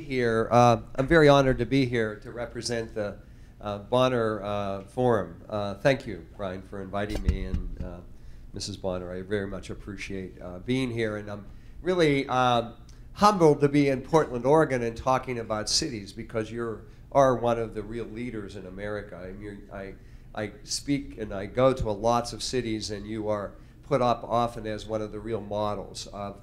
here. I'm very honored to be here to represent the Bonner Forum. Thank you, Brian, for inviting me, and Mrs. Bonner. I very much appreciate being here, and I'm really humbled to be in Portland, Oregon, and talking about cities, because you are one of the real leaders in America. I mean, I speak and I go to lots of cities, and you are put up often as one of the real models of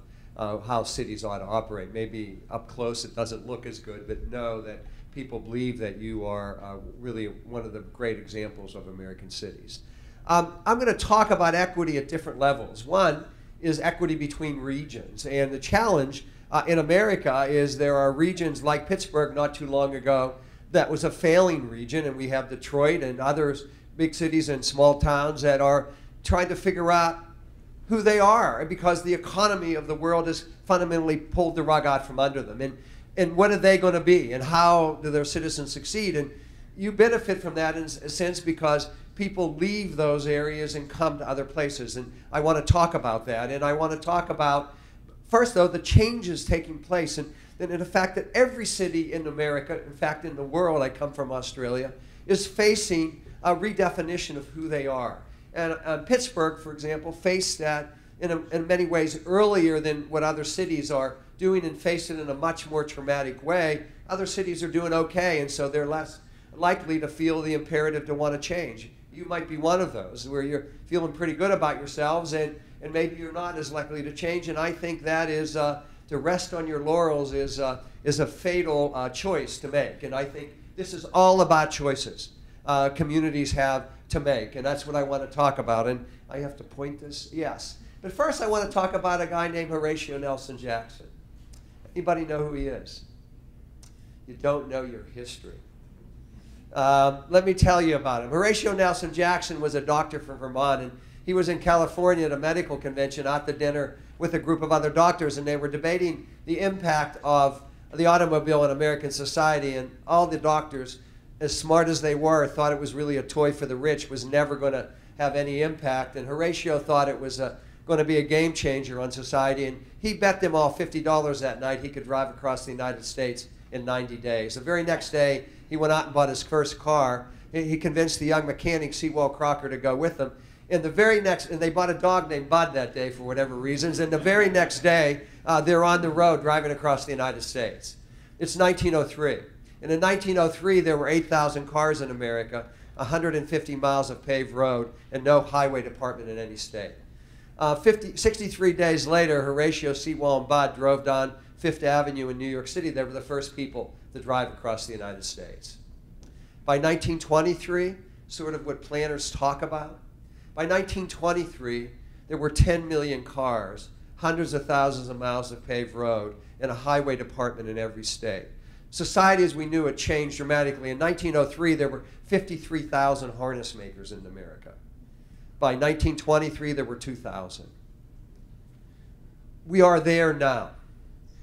how cities ought to operate. Maybe up close it doesn't look as good, but know that people believe that you are really one of the great examples of American cities. I'm going to talk about equity at different levels. One is equity between regions, and the challenge in America is there are regions like Pittsburgh not too long ago that was a failing region, and we have Detroit and others, big cities and small towns, that are trying to figure out who they are, because the economy of the world has fundamentally pulled the rug out from under them. And what are they going to be, and how do their citizens succeed? And you benefit from that in a sense because people leave those areas and come to other places. And I want to talk about that. And I want to talk about, first though, the changes taking place. And the fact that every city in America, in fact in the world, I come from Australia, is facing a redefinition of who they are. And Pittsburgh, for example, faced that in many ways earlier than what other cities are doing, and faced it in a much more traumatic way. Other cities are doing okay, and so they're less likely to feel the imperative to want to change. You might be one of those where you're feeling pretty good about yourselves, and maybe you're not as likely to change. And I think that is to rest on your laurels is a fatal choice to make. And I think this is all about choices communities have to make, and that's what I want to talk about. And I have to point this, yes. But first I want to talk about a guy named Horatio Nelson Jackson. Anybody know who he is? You don't know your history. Let me tell you about him. Horatio Nelson Jackson was a doctor from Vermont, and he was in California at a medical convention at the dinner with a group of other doctors, and they were debating the impact of the automobile in American society. And all the doctors, as smart as they were, thought it was really a toy for the rich, was never going to have any impact. And Horatio thought it was going to be a game changer on society. And he bet them all $50 that night he could drive across the United States in 90 days. The very next day, he went out and bought his first car. He convinced the young mechanic, Sewell Crocker, to go with him. And they bought a dog named Bud that day for whatever reasons. And the very next day, they're on the road driving across the United States. It's 1903. And in 1903, there were 8,000 cars in America, 150 miles of paved road, and no highway department in any state. 63 days later, Horatio, Sewell, and Bud drove down Fifth Avenue in New York City. They were the first people to drive across the United States. By 1923, sort of what planners talk about, by 1923, there were 10 million cars, hundreds of thousands of miles of paved road, and a highway department in every state. Society as we knew it changed dramatically. In 1903, there were 53,000 harness makers in America. By 1923, there were 2,000. We are there now.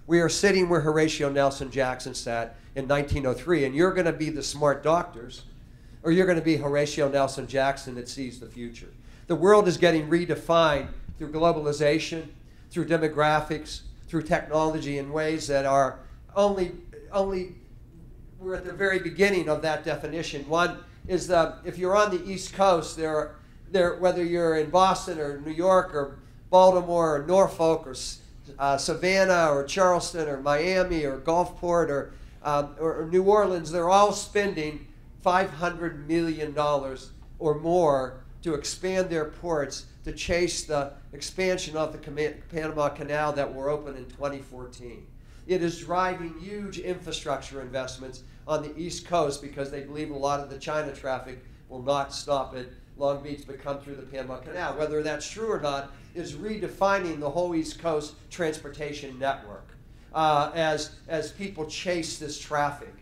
We are sitting where Horatio Nelson Jackson sat in 1903, and you're going to be the smart doctors, or you're going to be Horatio Nelson Jackson that sees the future. The world is getting redefined through globalization, through demographics, through technology in ways that are only we're at the very beginning of that definition. One is if you're on the East Coast, whether you're in Boston or New York or Baltimore or Norfolk or Savannah or Charleston or Miami or Gulfport or New Orleans, they're all spending $500 million or more to expand their ports to chase the expansion of the Panama Canal that were open in 2014. It is driving huge infrastructure investments on the East Coast because they believe a lot of the China traffic will not stop at Long Beach but come through the Panama Canal. Whether that's true or not is redefining the whole East Coast transportation network as people chase this traffic.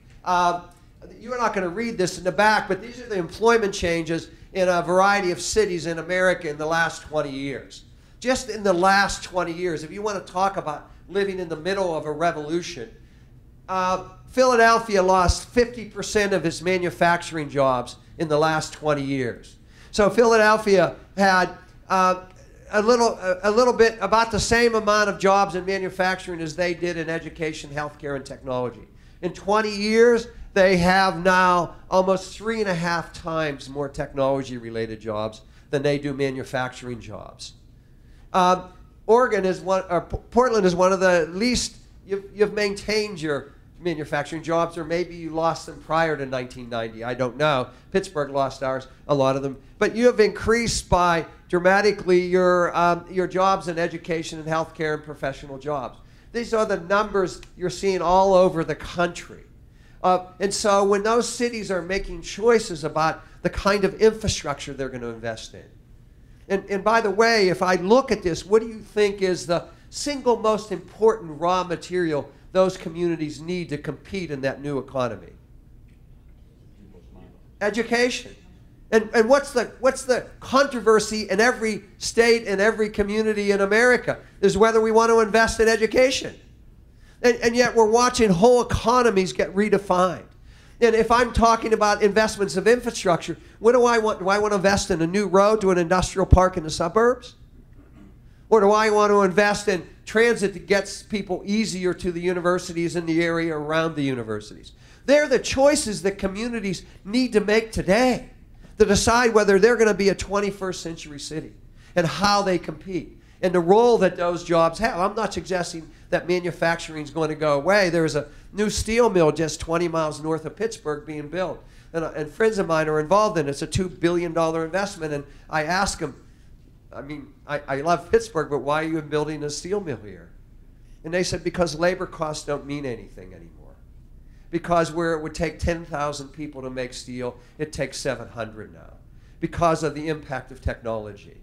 You're not going to read this in the back, but these are the employment changes in a variety of cities in America in the last 20 years. Just in the last 20 years, if you want to talk about living in the middle of a revolution, Philadelphia lost 50% of its manufacturing jobs in the last 20 years. So Philadelphia had a little bit, about the same amount of jobs in manufacturing as they did in education, healthcare, and technology. In 20 years, they have now almost 3.5 times more technology-related jobs than they do manufacturing jobs. Portland is one of the least, you've maintained your manufacturing jobs, or maybe you lost them prior to 1990. I don't know. Pittsburgh lost ours, a lot of them. But you have increased by dramatically your jobs in education and healthcare and professional jobs. These are the numbers you're seeing all over the country. And so when those cities are making choices about the kind of infrastructure they're going to invest in. And by the way, if I look at this, what do you think is the single most important raw material those communities need to compete in that new economy? Education. And what's the controversy in every state and every community in America is whether we want to invest in education. And yet we're watching whole economies get redefined. And if I'm talking about investments of infrastructure, what do I want? Do I want to invest in a new road to an industrial park in the suburbs? Or do I want to invest in transit that gets people easier to the universities in the area around the universities? They're the choices that communities need to make today to decide whether they're going to be a 21st century city and how they compete and the role that those jobs have. I'm not suggesting that manufacturing is going to go away. There's a new steel mill just 20 miles north of Pittsburgh being built. And friends of mine are involved in it. It's a $2 billion investment. And I ask them, I mean, I love Pittsburgh, but why are you building a steel mill here? And they said, because labor costs don't mean anything anymore. Because where it would take 10,000 people to make steel, it takes 700 now. Because of the impact of technology.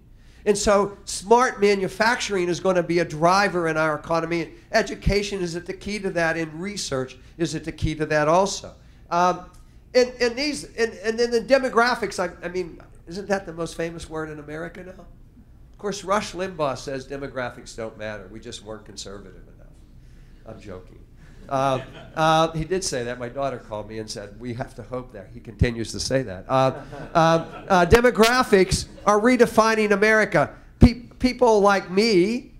And so smart manufacturing is going to be a driver in our economy. Education is at the key to that, and research is at the key to that also. And then the demographics, I mean, isn't that the most famous word in America now? Of course, Rush Limbaugh says demographics don't matter. We just weren't conservative enough. I'm joking. He did say that. My daughter called me and said, we have to hope that he continues to say that. Demographics are redefining America. People like me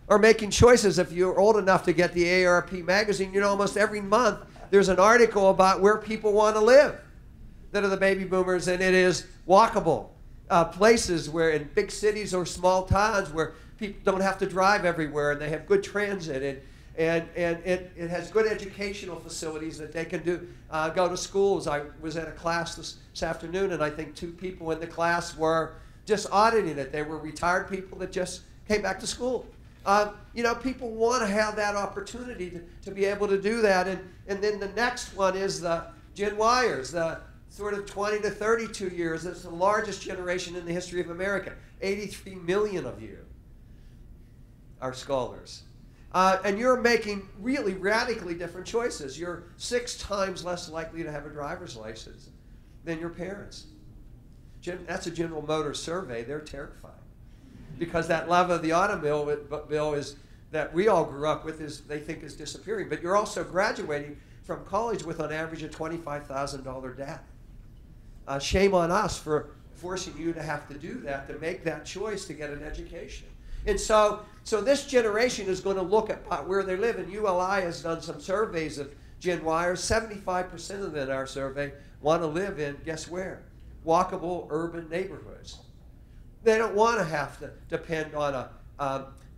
are making choices. If you're old enough to get the AARP magazine, you know almost every month there's an article about where people want to live that are the baby boomers, and it is walkable places where in big cities or small towns where people don't have to drive everywhere and they have good transit. And it has good educational facilities that they can go to schools. I was at a class this afternoon, and I think 2 people in the class were just auditing it. They were retired people that just came back to school. You know, people want to have that opportunity to be able to do that. And then the next one is the Gen Yers, the sort of 20 to 32 years. It's the largest generation in the history of America. 83 million of you are scholars. And you're making really radically different choices. You're 6 times less likely to have a driver's license than your parents. That's a General Motors survey. They're terrified. Because that love of the automobile is that we all grew up with they think is disappearing. But you're also graduating from college with on average a $25,000 debt. Shame on us for forcing you to have to do that, to make that choice to get an education. And so this generation is going to look at where they live, and ULI has done some surveys of Gen Yers. 75% of them in our survey want to live in, guess where? Walkable urban neighborhoods. They don't want to have to depend on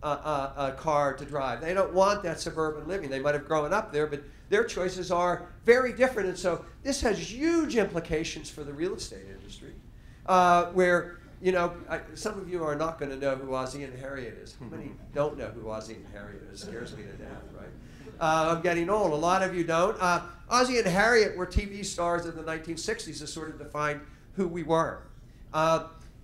a car to drive. They don't want that suburban living. They might have grown up there, but their choices are very different. And so this has huge implications for the real estate industry, where, you know, some of you are not going to know who Ozzie and Harriet is. How many don't know who Ozzie and Harriet is? It scares me to death, right? I'm getting old. A lot of you don't. Ozzie and Harriet were TV stars in the 1960s that sort of defined who we were.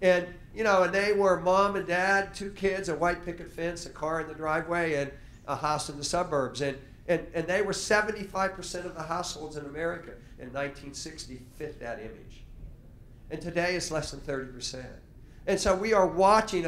And, you know, and they were mom and dad, 2 kids, a white picket fence, a car in the driveway, and a house in the suburbs. And they were 75% of the households in America in 1960 fit that image. And today it's less than 30%. And so we are watching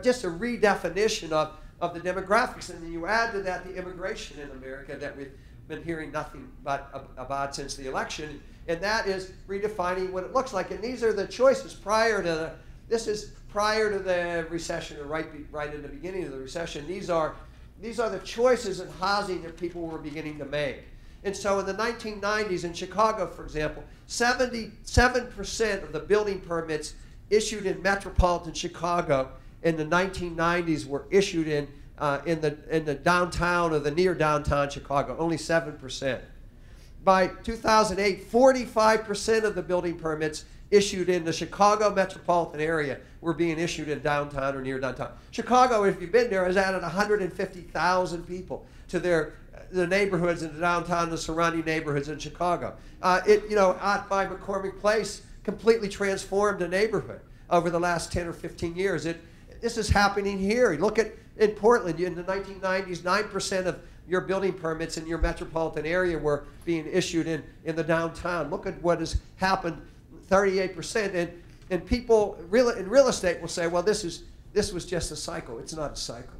just a redefinition of the demographics. And then you add to that the immigration in America that we've been hearing nothing about since the election. And that is redefining what it looks like. And these are the choices prior to the recession, or right in the beginning of the recession. These are these are the choices in housing that people were beginning to make. And so in the 1990s in Chicago, for example, 77% of the building permits issued in metropolitan Chicago in the 1990s were issued in the downtown or the near downtown Chicago, only 7%. By 2008, 45% of the building permits issued in the Chicago metropolitan area were being issued in downtown or near downtown. Chicago, if you've been there, has added 150,000 people to the neighborhoods in the downtown and the surrounding neighborhoods in Chicago. Out by McCormick Place, completely transformed the neighborhood over the last 10 or 15 years. This is happening here. Look at in Portland in the 1990s, 9% of your building permits in your metropolitan area were being issued in the downtown. Look at what has happened, 38%. And people in real estate will say, well, this was just a cycle. It's not a cycle.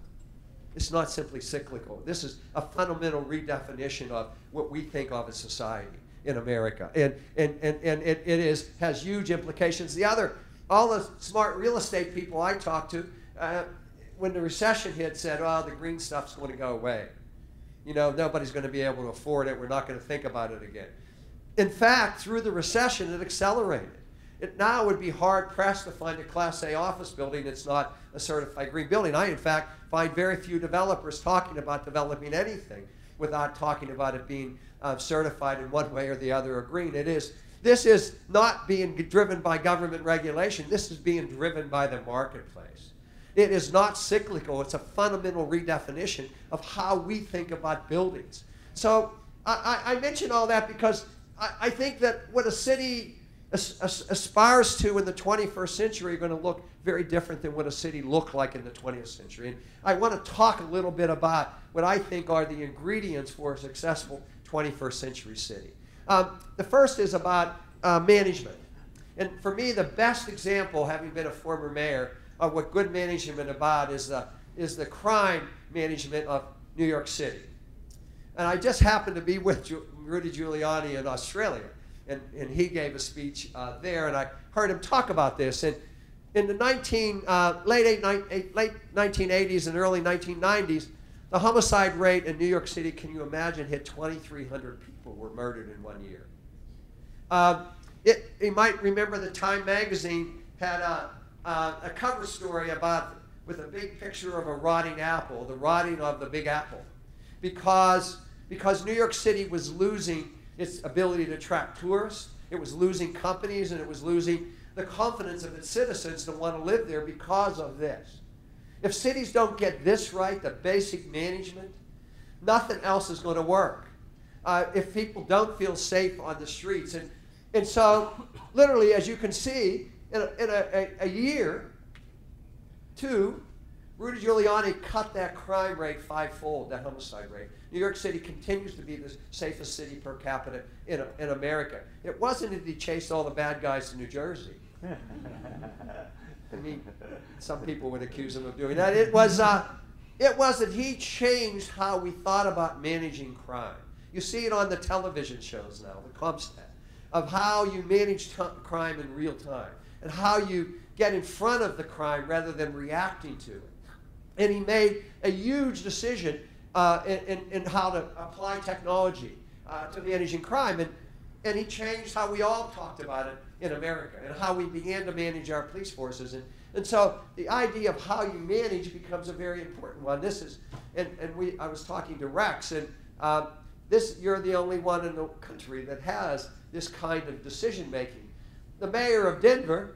It's not simply cyclical. This is a fundamental redefinition of what we think of as society in America. And it has huge implications. All the smart real estate people I talked to, when the recession hit, said, oh, the green stuff's going to go away. Nobody's going to be able to afford it. We're not going to think about it again. In fact, through the recession, it accelerated. It now would be hard-pressed to find a Class A office building that's not a certified green building. I, in fact, find very few developers talking about developing anything without talking about it being certified in one way or the other or green. This is not being driven by government regulation. This is being driven by the marketplace. It is not cyclical. It's a fundamental redefinition of how we think about buildings. So I mention all that because I think that what a city aspires to in the 21st century are going to look very different than what a city looked like in the 20th century. And I want to talk a little bit about what I think are the ingredients for a successful 21st century city. The first is about management. And for me, the best example, having been a former mayor, of what good management about is the crime management of New York City. And I just happened to be with Rudy Giuliani in Australia, and he gave a speech there, and I heard him talk about this. And in the late 1980s and early 1990s, the homicide rate in New York City, can you imagine, hit 2,300 people were murdered in 1 year. You might remember the Time magazine had a cover story with a big picture of a rotting apple, the rotting of the Big Apple, because New York City was losing its ability to attract tourists, it was losing companies, and it was losing the confidence of its citizens to want to live there because of this. If cities don't get this right, the basic management, nothing else is going to work. If people don't feel safe on the streets, and so literally, as you can see, in a year, Rudy Giuliani cut that crime rate fivefold, that homicide rate. New York City continues to be the safest city per capita in America. It wasn't that he chased all the bad guys to New Jersey. I mean, some people would accuse him of doing that. It was that he changed how we thought about managing crime. You see it on the television shows now, the Comstat, of how you manage crime in real time and how you get in front of the crime rather than reacting to it. And he made a huge decision in how to apply technology to managing crime. And he changed how we all talked about it in America and how we began to manage our police forces. And so the idea of how you manage becomes a very important one. I was talking to Rex, and you're the only one in the country that has this kind of decision making. The mayor of Denver,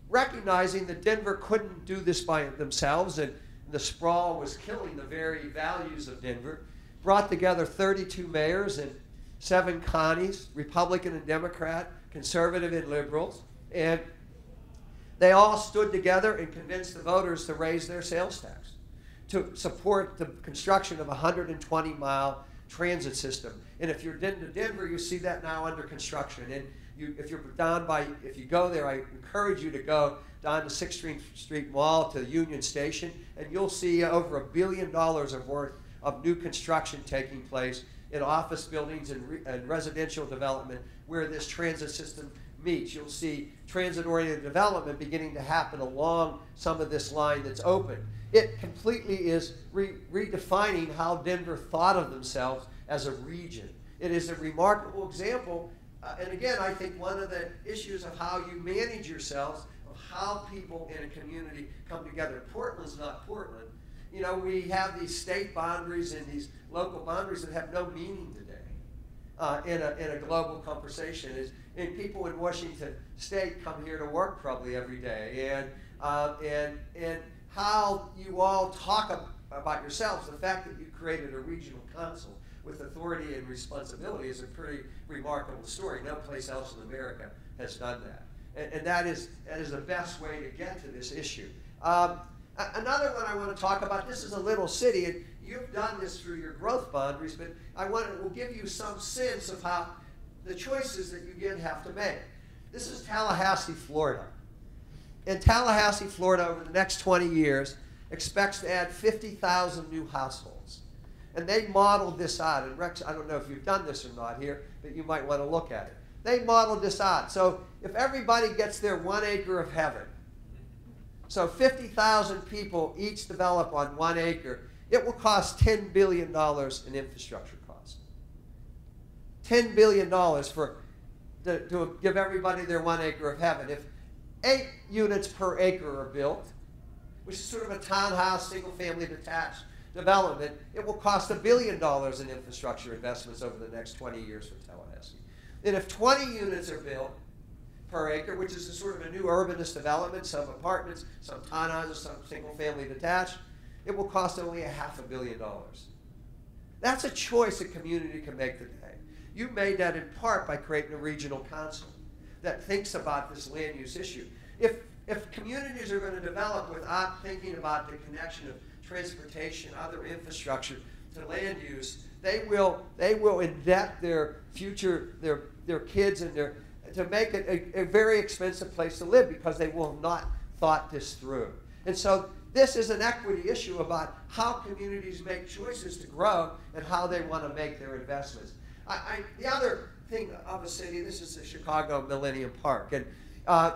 recognizing that Denver couldn't do this by themselves and the sprawl was killing the very values of Denver, brought together 32 mayors and 7 counties, Republican and Democrat, conservative and liberals, and they all stood together and convinced the voters to raise their sales tax, to support the construction of a 120-mile transit system. And if you're in Denver, you see that now under construction. And if you go there, I encourage you to go down to 6th Street Mall to Union Station, and you'll see over $1 billion worth of new construction taking place in office buildings and residential development where this transit system meets. You'll see transit-oriented development beginning to happen along some of this line that's open. It completely is redefining how Denver thought of themselves as a region. It is a remarkable example, and again, I think one of the issues of how you manage yourselves, of how people in a community come together. Portland's not Portland. You know, we have these state boundaries and these local boundaries that have no meaning today in a global conversation. And people in Washington State come here to work probably every day, and how you all talk about yourselves. The fact that you created a regional council with authority and responsibility is a pretty remarkable story. No place else in America has done that, and that is the best way to get to this issue. Another one I want to talk about. This is a little city, and you've done this through your growth boundaries, but will give you some sense of how the choices that you again have to make. This is Tallahassee, Florida. In Tallahassee, Florida, over the next 20 years, expects to add 50,000 new households. And they modeled this out. And Rex, I don't know if you've done this or not here, but you might want to look at it. They modeled this out. So if everybody gets their 1 acre of heaven, so 50,000 people each develop on 1 acre, it will cost $10 billion in infrastructure costs. $10 billion to give everybody their 1 acre of heaven. If 8 units per acre are built, which is sort of a townhouse, single-family detached development, it will cost $1 billion in infrastructure investments over the next 20 years for Tallahassee. And if 20 units are built per acre, which is a sort of a new urbanist development, some apartments, some townhouses, some single-family detached, it will cost only $500 million. That's a choice a community can make today. You made that in part by creating a regional council that thinks about this land use issue. If communities are going to develop without thinking about the connection of transportation, other infrastructure to land use, they will indebt their future, their kids and to make it a very expensive place to live because they will have not thought this through. And so this is an equity issue about how communities make choices to grow and how they want to make their investments. The other thing of a city, this is the Chicago Millennium Park. And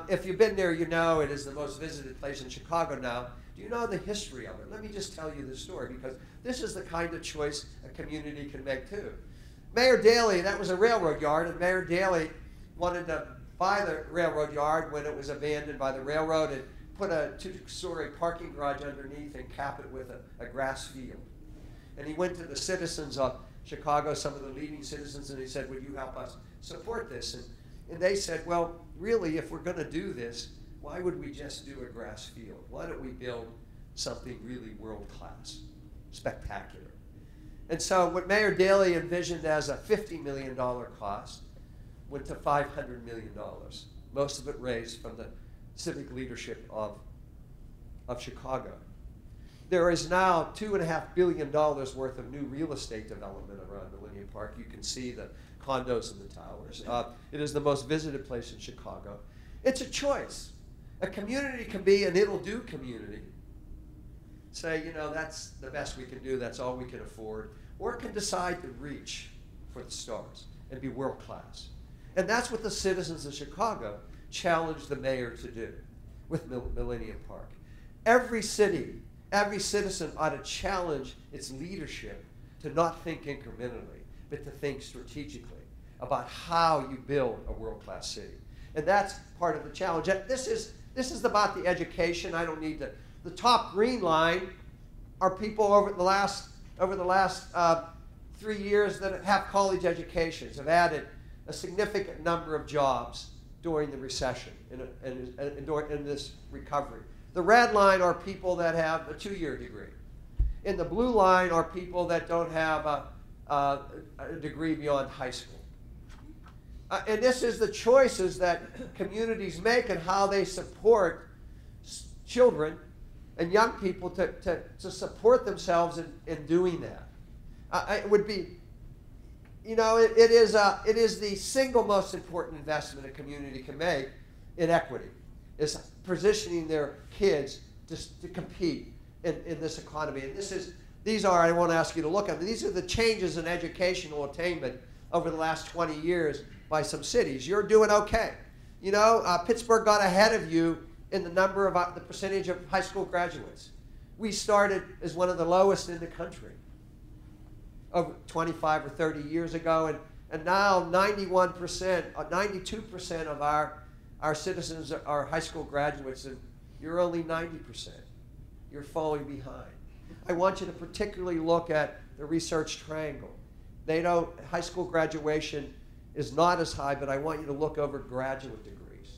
if you've been there, you know it is the most visited place in Chicago now. Do you know the history of it? Let me just tell you the story, because this is the kind of choice a community can make too. Mayor Daley, that was a railroad yard, and Mayor Daley wanted to buy the railroad yard when it was abandoned by the railroad and put a 2-story parking garage underneath and cap it with a grass field. And he went to the citizens of Chicago, some of the leading citizens, and he said, would you help us support this? And they said, well, really, if we're going to do this, why would we just do a grass field? Why don't we build something really world-class, spectacular? And so what Mayor Daley envisioned as a $50 million cost went to $500 million, most of it raised from the civic leadership of Chicago. There is now $2.5 billion worth of new real estate development around Millennium Park. You can see the condos and the towers. It is the most visited place in Chicago. It's a choice. A community can be an it'll-do community. Say, you know, that's the best we can do, that's all we can afford. Or it can decide to reach for the stars and be world-class. And that's what the citizens of Chicago challenged the mayor to do with Millennium Park. Every city, every citizen ought to challenge its leadership to not think incrementally, but to think strategically about how you build a world-class city. And that's part of the challenge. This is about the education. I don't need to. The top green line are people over the last 3 years that have college educations, have added a significant number of jobs during the recession in this recovery. The red line are people that have a 2-year degree. In the blue line are people that don't have a degree beyond high school. And this is the choices that communities make and how they support children and young people to support themselves in doing that. It would be, you know, it is the single most important investment a community can make in equity, is positioning their kids to compete in this economy. And this is these are, I won't ask you to look at them, these are the changes in educational attainment over the last 20 years by some cities. You're doing okay. You know, Pittsburgh got ahead of you in the number of, the percentage of high school graduates. We started as one of the lowest in the country over 25 or 30 years ago, and now 91%, 92% of our citizens are high school graduates, and you're only 90%. You're falling behind. I want you to particularly look at the research triangle. High school graduation is not as high, but I want you to look over graduate degrees.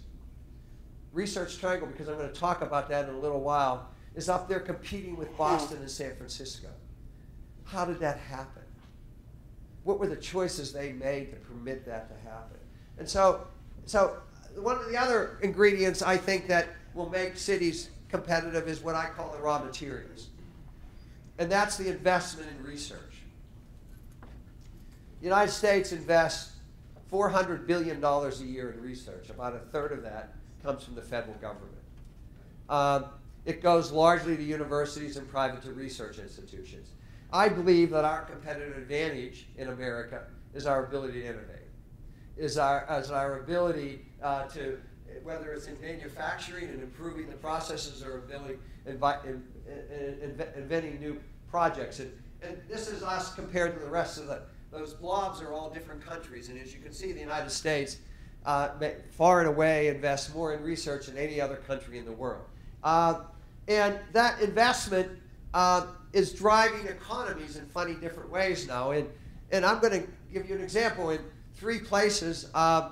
Research triangle, because I'm going to talk about that in a little while, is up there competing with Boston and San Francisco. How did that happen? What were the choices they made to permit that to happen? And so one of the other ingredients I think that will make cities competitive is what I call the raw materials. And that's the investment in research. The United States invests $400 billion a year in research. About a third of that comes from the federal government. It goes largely to universities and private research institutions. I believe that our competitive advantage in America is our ability to innovate, is our ability to, whether it's in manufacturing and improving the processes or inventing new projects. And this is us compared to the rest of those blobs are all different countries. And as you can see, the United States far and away invests more in research than any other country in the world. And that investment is driving economies in funny different ways now. And I'm going to give you an example in 3 places. I'll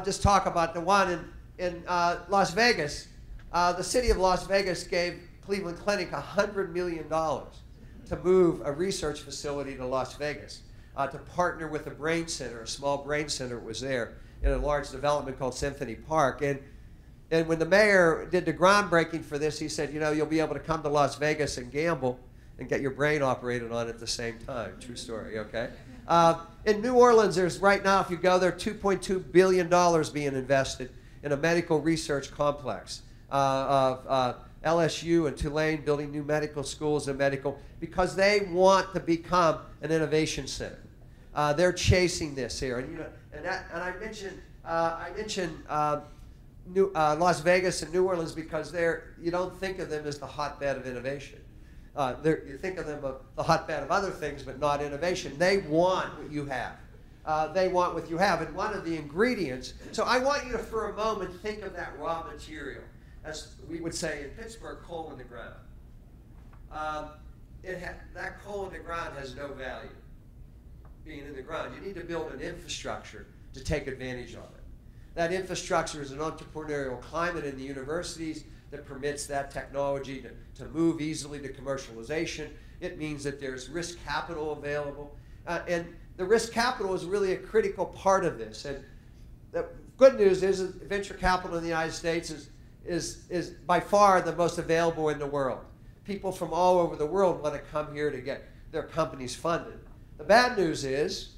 just talk about the one in Las Vegas. The city of Las Vegas gave Cleveland Clinic $100 million to move a research facility to Las Vegas, to partner with a brain center, a small brain center was there in a large development called Symphony Park. And when the mayor did the groundbreaking for this, he said, you know, you'll be able to come to Las Vegas and gamble and get your brain operated on at the same time. True story, okay? In New Orleans, there's right now, if you go there, $2.2 billion being invested in a medical research complex. LSU and Toulan building new medical schools and because they want to become an innovation center. They're chasing this here. And I mentioned Las Vegas and New Orleans because you don't think of them as the hotbed of innovation. You think of them as the hotbed of other things, but not innovation. They want what you have. They want what you have. And one of the ingredients, so I want you to, for a moment, think of that raw material. As we would say in Pittsburgh, coal in the ground. That coal in the ground has no value being in the ground. You need to build an infrastructure to take advantage of it. That infrastructure is an entrepreneurial climate in the universities that permits that technology to move easily to commercialization. It means that there's risk capital available. And the risk capital is really a critical part of this. And the good news is that venture capital in the United States is by far the most available in the world. People from all over the world want to come here to get their companies funded. The bad news is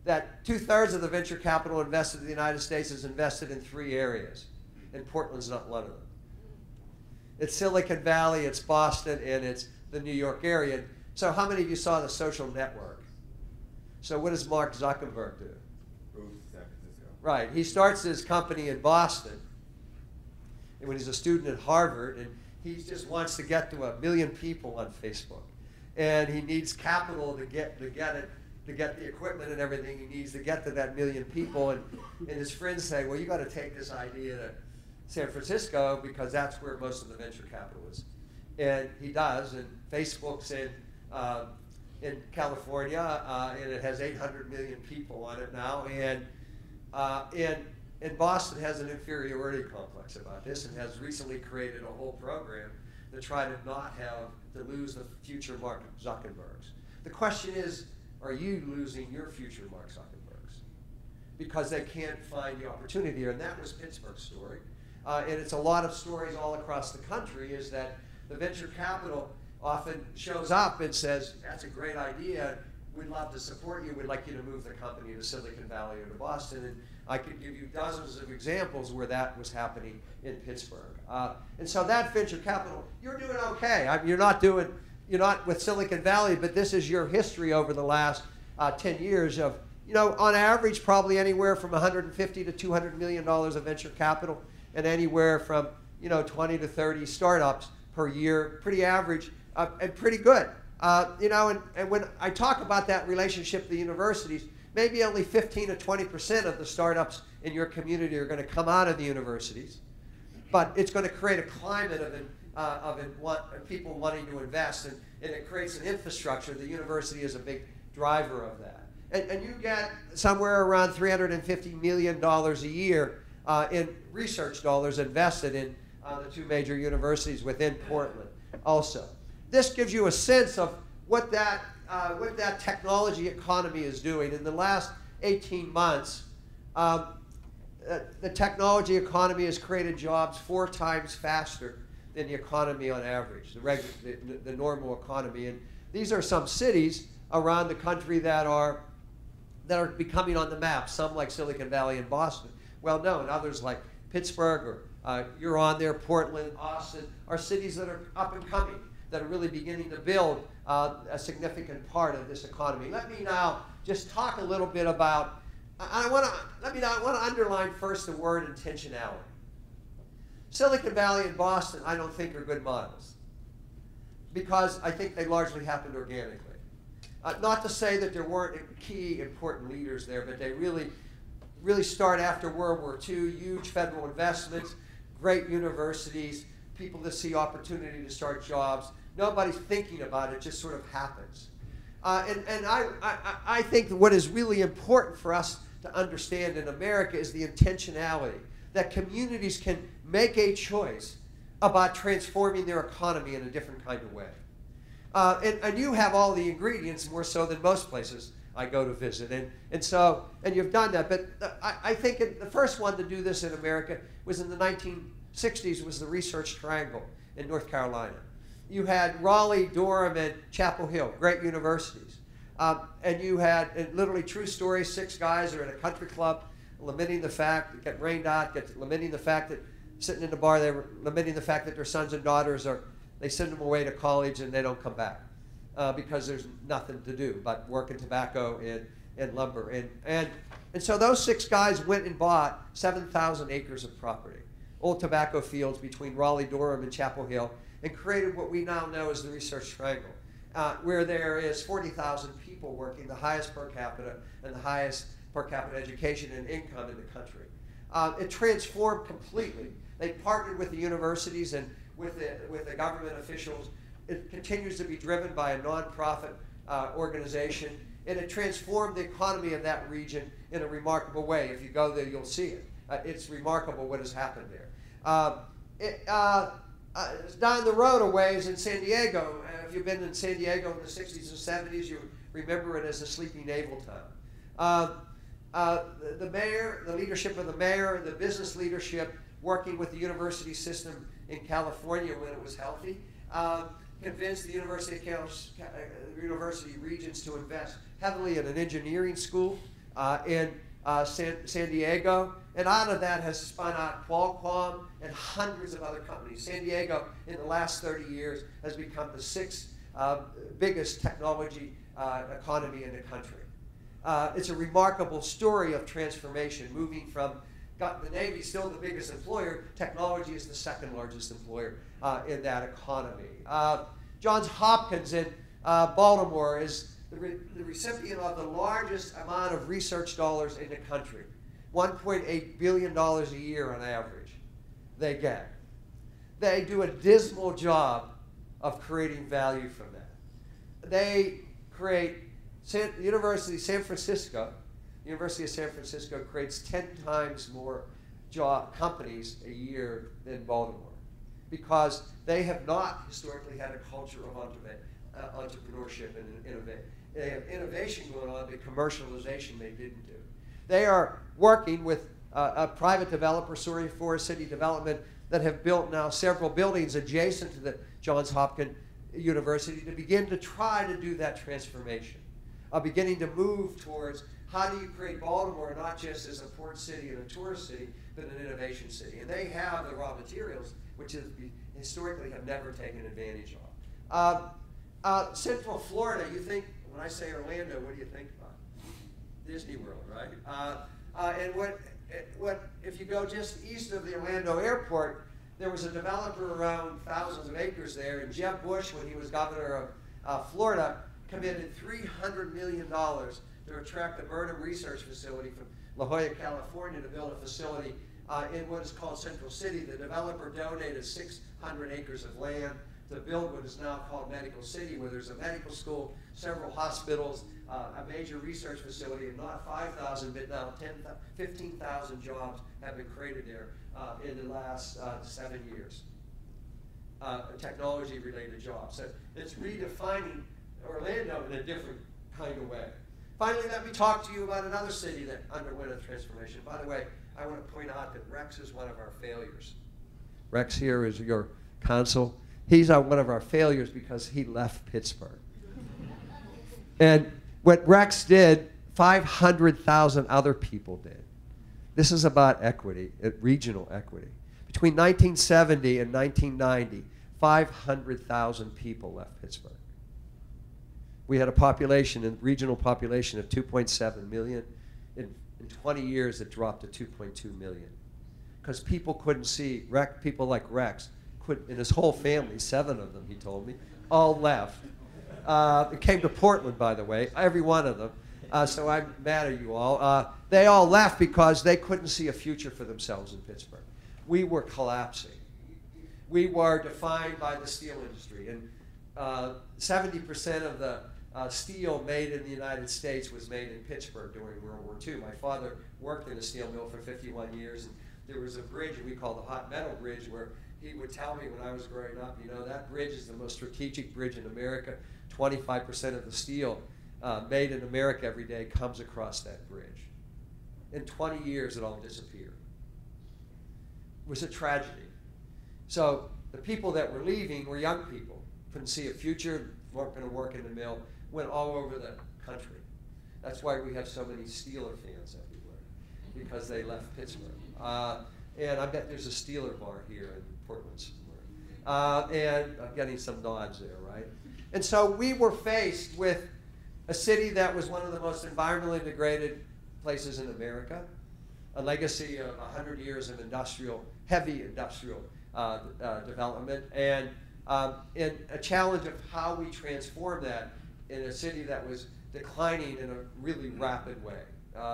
that 2/3 of the venture capital invested in the United States is invested in 3 areas, and Portland's not one of them. It's Silicon Valley, it's Boston, and it's the New York area. So how many of you saw The Social Network? So what does Mark Zuckerberg do? Goes to San Francisco. Right, he starts his company in Boston when he's a student at Harvard, and he just wants to get to 1 million people on Facebook. And he needs capital to get the equipment and everything he needs to get to that 1 million people. And his friends say, well, you got to take this idea to San Francisco because that's where most of the venture capital is. And he does, and Facebook's in California, and it has 800 million people on it now. And Boston has an inferiority complex about this and has recently created a whole program to try to lose the future Mark Zuckerbergs. The question is, are you losing your future Mark Zuckerbergs? Because they can't find the opportunity, and that was Pittsburgh's story. And it's a lot of stories all across the country, is that the venture capital often shows up and says, that's a great idea, we'd love to support you. We'd like you to move the company to Silicon Valley or to Boston. And I could give you dozens of examples where that was happening in Pittsburgh. And so that venture capital, you're doing okay. I mean, you're not with Silicon Valley, but this is your history over the last 10 years of, on average, probably anywhere from $150 to $200 million of venture capital, and anywhere from 20 to 30 startups per year. Pretty average and pretty good. And when I talk about that relationship to the universities, maybe only 15 to 20% of the startups in your community are going to come out of the universities, but it's going to create a climate of people wanting to invest, and it creates an infrastructure. The university is a big driver of that. And you get somewhere around $350 million a year in research dollars invested in the two major universities within Portland also. This gives you a sense of what that technology economy is doing. In the last 18 months, the technology economy has created jobs 4 times faster than the economy on average, the normal economy. And these are some cities around the country that are becoming on the map. Some like Silicon Valley and Boston, well known. Others like Pittsburgh, or you're on there, Portland, Austin, are cities that are up and coming, that are really beginning to build a significant part of this economy. Let me now just talk a little bit about, I want to underline first the word intentionality. Silicon Valley and Boston, I don't think, are good models, because I think they largely happened organically. Not to say that there weren't key important leaders there, but they really start after World War II, huge federal investments, great universities, people that see opportunity to start jobs. Nobody's thinking about it, just sort of happens. And I think that what is really important for us to understand in America is the intentionality, that communities can make a choice about transforming their economy in a different kind of way. And you have all the ingredients, more so than most places I go to visit. And you've done that. But I think the first one to do this in America was in the 1960s, was the Research Triangle in North Carolina. You had Raleigh, Durham, and Chapel Hill, great universities. And you had, and literally true story, 6 guys are at a country club lamenting the fact, get rained out, lamenting the fact that, sitting in the bar, they were lamenting the fact that their sons and daughters they send them away to college and they don't come back because there's nothing to do but work in tobacco and lumber. And so those 6 guys went and bought 7,000 acres of property, old tobacco fields between Raleigh, Durham, and Chapel Hill, and created what we now know as the Research Triangle, where there is 40,000 people working, the highest per capita and the highest per capita education and income in the country. It transformed completely. They partnered with the universities and with the government officials. It continues to be driven by a nonprofit organization, and it transformed the economy of that region in a remarkable way. If you go there, you'll see it. It's remarkable what has happened there. Down the road a ways in San Diego, if you've been in San Diego in the 60s and 70s, you remember it as a sleepy naval town. The mayor, the leadership of the mayor, the business leadership, working with the university system in California when it was healthy, convinced the university regents to invest heavily in an engineering school in San Diego. And out of that has spun out Qualcomm and hundreds of other companies. San Diego, in the last 30 years, has become the 6th biggest technology economy in the country. It's a remarkable story of transformation, moving from the Navy, still the biggest employer. Technology is the 2nd largest employer in that economy. Johns Hopkins in Baltimore is the recipient of the largest amount of research dollars in the country. $1.8 billion a year on average they get. They do a dismal job of creating value from that. They create, University of San Francisco creates 10 times more companies a year than Baltimore, because they have not historically had a culture of entrepreneurship and innovation. They have innovation going on, but commercialization they didn't do. They are working with a private developer, Surrey Forest City Development, that have built now several buildings adjacent to the Johns Hopkins University to begin to try to do that transformation. are beginning to move towards how do you create Baltimore not just as a port city and a tourist city, but an innovation city. And they have the raw materials, which is, historically have never taken advantage of. Central Florida, you think, when I say Orlando, what do you think about? Disney World, right? And what if you go just east of the Orlando airport, there was a developer around thousands of acres there, and Jeb Bush, when he was governor of Florida, committed $300 million to attract the Burnham Research Facility from La Jolla, California, to build a facility in what is called Central City. The developer donated 600 acres of land to build what is now called Medical City, where there's a medical school, several hospitals, a major research facility, and not 5,000, but now 15,000 jobs have been created there in the last 7 years. Technology-related jobs. So it's redefining Orlando in a different kind of way. Finally, let me talk to you about another city that underwent a transformation. By the way, I want to point out that Rex is one of our failures. Rex here is your consul. He's one of our failures because he left Pittsburgh. And what Rex did, 500,000 other people did. This is about equity, regional equity. Between 1970 and 1990, 500,000 people left Pittsburgh. We had a population, a regional population of 2.7 million. In 20 years, it dropped to 2.2 million. Because people couldn't see, people like Rex, and his whole family, 7 of them, he told me, all left. It came to Portland, by the way, every one of them. So I'm mad at you all. They all left because they couldn't see a future for themselves in Pittsburgh. We were collapsing. We were defined by the steel industry. And 70% of the steel made in the United States was made in Pittsburgh during World War II. My father worked in a steel mill for 51 years. And there was a bridge we call the Hot Metal Bridge where he would tell me when I was growing up, you know, that bridge is the most strategic bridge in America. 25% of the steel made in America every day comes across that bridge. In 20 years, it all disappeared. It was a tragedy. So the people that were leaving were young people, couldn't see a future, weren't going to work in the mill, went all over the country. That's why we have so many Steeler fans everywhere, because they left Pittsburgh. And I bet there's a Steeler bar here in Portland somewhere. And I'm getting some nods there, right? And so we were faced with a city that was one of the most environmentally degraded places in America, a legacy of 100 years of heavy industrial development, and a challenge of how we transform that in a city that was declining in a really rapid way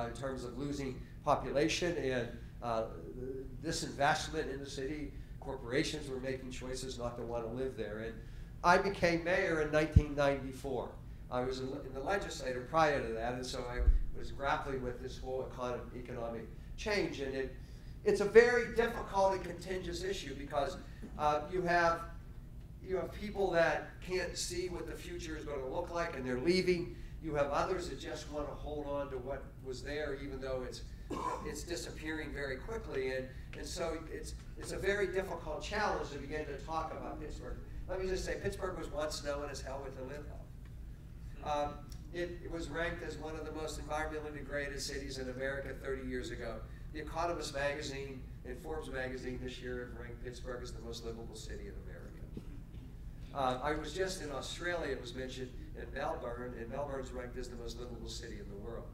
in terms of losing population and disinvestment in the city. Corporations were making choices not to want to live there. And I became mayor in 1994. I was in the legislature prior to that, and so I was grappling with this whole economic change. And it's a very difficult and contentious issue because you have people that can't see what the future is going to look like, and they're leaving. You have others that just want to hold on to what was there, even though it's disappearing very quickly. And so it's a very difficult challenge to begin to talk about Pittsburgh. Let me just say, Pittsburgh was once known as hell with a live hell. It was ranked as one of the most environmentally degraded cities in America 30 years ago. The Economist magazine and Forbes magazine this year have ranked Pittsburgh as the most livable city in America. I was just in Australia, it was mentioned, in Melbourne, and Melbourne's ranked as the most livable city in the world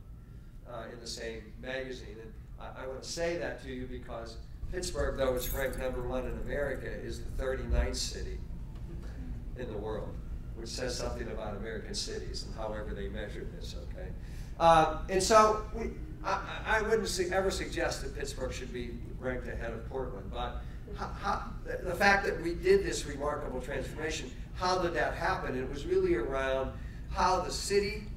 in the same magazine. And I want to say that to you because Pittsburgh, though it's ranked #1 in America, is the 39th city in the world, which says something about American cities and however they measure this, okay? And so I wouldn't ever suggest that Pittsburgh should be ranked ahead of Portland, but the fact that we did this remarkable transformation, how did that happen? It was really around how the city,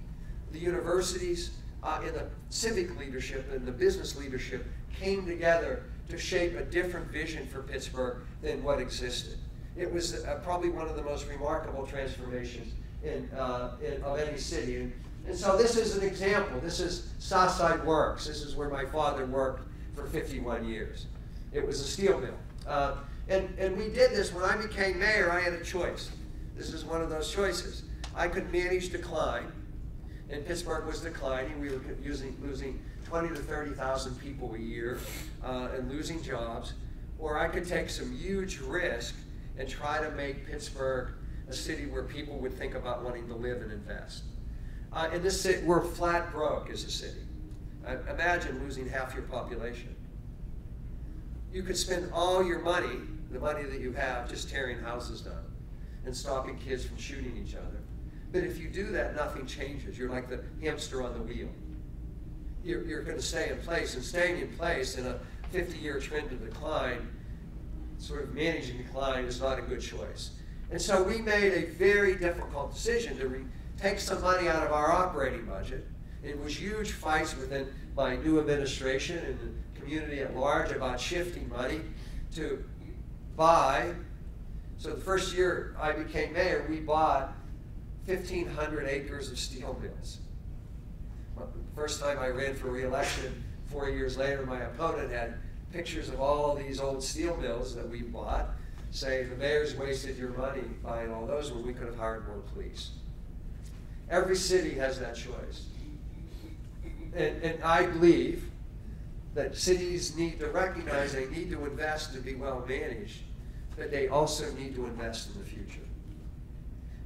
the universities, and the civic leadership and the business leadership came together to shape a different vision for Pittsburgh than what existed. It was probably one of the most remarkable transformations of any city. And so this is an example. This is Southside Works. This is where my father worked for 51 years. It was a steel mill. And we did this. When I became mayor, I had a choice. This is one of those choices. I could manage decline, and Pittsburgh was declining. We were losing 20 to 30,000 people a year and losing jobs. Or I could take some huge risk and try to make Pittsburgh a city where people would think about wanting to live and invest. In this city, we're flat broke as a city. Imagine losing half your population. You could spend all your money, the money that you have, just tearing houses down and stopping kids from shooting each other. But if you do that, nothing changes. You're like the hamster on the wheel. You're going to stay in place, and staying in place in a 50-year trend of decline, sort of managing decline, is not a good choice. And so we made a very difficult decision to take some money out of our operating budget. It was huge fights within my new administration and the community at large about shifting money to buy. So the first year I became mayor, we bought 1,500 acres of steel mills. The first time I ran for re-election, 4 years later, my opponent had pictures of all these old steel mills that we bought, saying the mayor's wasted your money buying all those when we could have hired more police. Every city has that choice. And I believe that cities need to recognize they need to invest to be well managed, but they also need to invest in the future.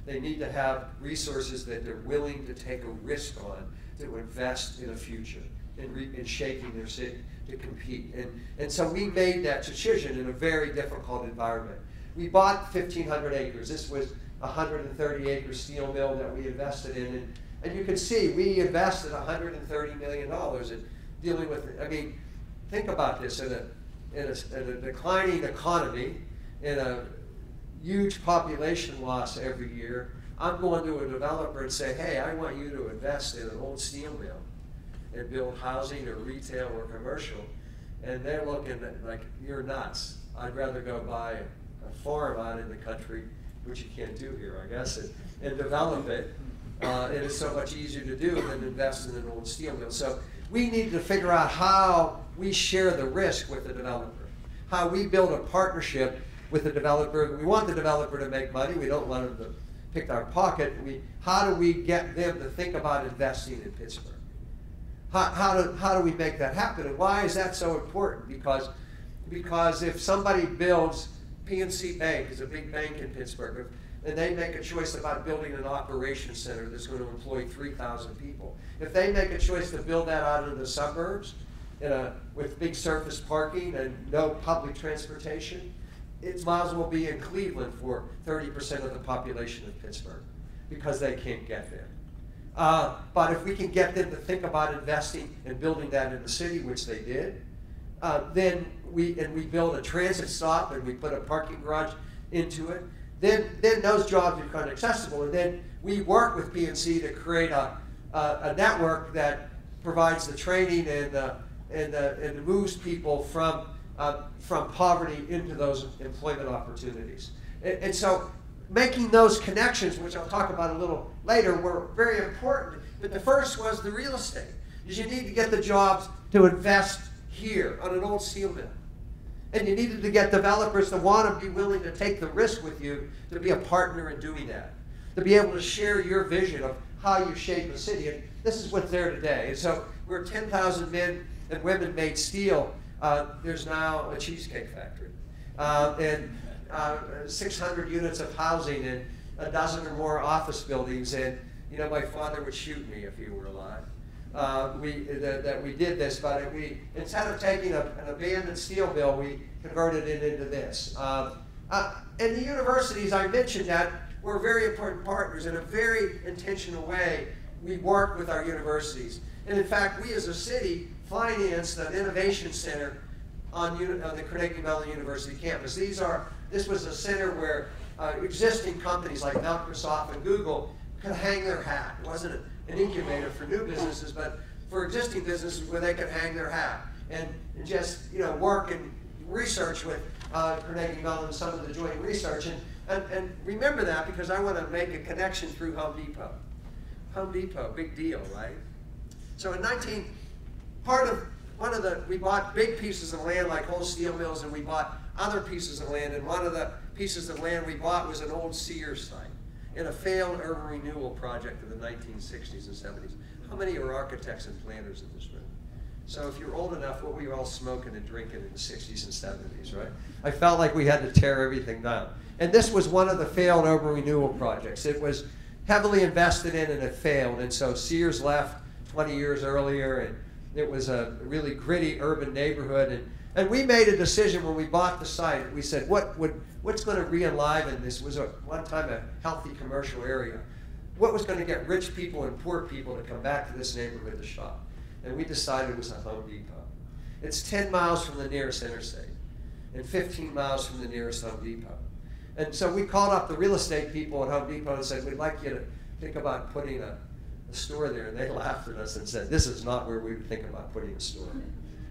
They need to have resources that they're willing to take a risk on to invest in a future in shaping their city to compete. And so we made that decision in a very difficult environment. We bought 1,500 acres. This was a 130-acre steel mill that we invested in. And you can see we invested $130 million in dealing with it. I mean, think about this. In a declining economy, in a huge population loss every year, I'm going to a developer and say, hey, I want you to invest in an old steel mill and build housing or retail or commercial. And they're looking at like, you're nuts. I'd rather go buy a farm out in the country, which you can't do here, I guess, and develop it. It is so much easier to do than invest in an old steel mill. So we need to figure out how we share the risk with the developer, how we build a partnership with the developer. We want the developer to make money. We don't want them to pick our pocket. How do we get them to think about investing in Pittsburgh? How do we make that happen? And why is that so important? Because if somebody builds, PNC Bank is a big bank in Pittsburgh, and they make a choice about building an operations center that's going to employ 3,000 people. If they make a choice to build that out in the suburbs with big surface parking and no public transportation, it might as well be in Cleveland for 30% of the population of Pittsburgh because they can't get there. But if we can get them to think about investing and building that in the city, which they did, then we build a transit stop and we put a parking garage into it, then those jobs become accessible. And then we work with PNC to create a network that provides the training and moves people from poverty into those employment opportunities. And so making those connections, which I'll talk about a little later, were very important. But the first was the real estate. Is you need to get the jobs to invest here on an old steel mill. And you needed to get developers to want to be willing to take the risk with you to be a partner in doing that, to be able to share your vision of how you shape a city. And this is what's there today. And so we're 10,000 men and women made steel. There's now a cheesecake factory. And 600 units of housing and a dozen or more office buildings. And, you know, my father would shoot me if he were alive. We did this, but instead of taking an abandoned steel mill, we converted it into this. And the universities, I mentioned that, were very important partners. In a very intentional way, we work with our universities. And in fact, we as a city financed an innovation center on the Carnegie Mellon University campus. This was a center where existing companies like Microsoft and Google could hang their hat. It wasn't an incubator for new businesses, but for existing businesses where they could hang their hat and just work and research with Carnegie Mellon and some of the joint research. And remember that, because I want to make a connection through Home Depot. Home Depot, big deal, right? So in we bought big pieces of land like whole steel mills, and we bought other pieces of land, and one of the pieces of land we bought was an old Sears site. in a failed urban renewal project of the 1960s and 70s. How many are architects and planners in this room? So if you're old enough, what were you all smoking and drinking in the 60s and 70s, right? I felt like we had to tear everything down. And this was one of the failed urban renewal projects. It was heavily invested in and it failed. And so Sears left 20 years earlier, and it was a really gritty urban neighborhood. And we made a decision when we bought the site. We said, what's going to re-enliven this? Was one time a healthy commercial area. What was going to get rich people and poor people to come back to this neighborhood to shop? And we decided it was a Home Depot. It's 10 miles from the nearest interstate and 15 miles from the nearest Home Depot. And so we called up the real estate people at Home Depot and said, we'd like you to think about putting a store there. And they laughed at us and said, this is not where we would think about putting a store.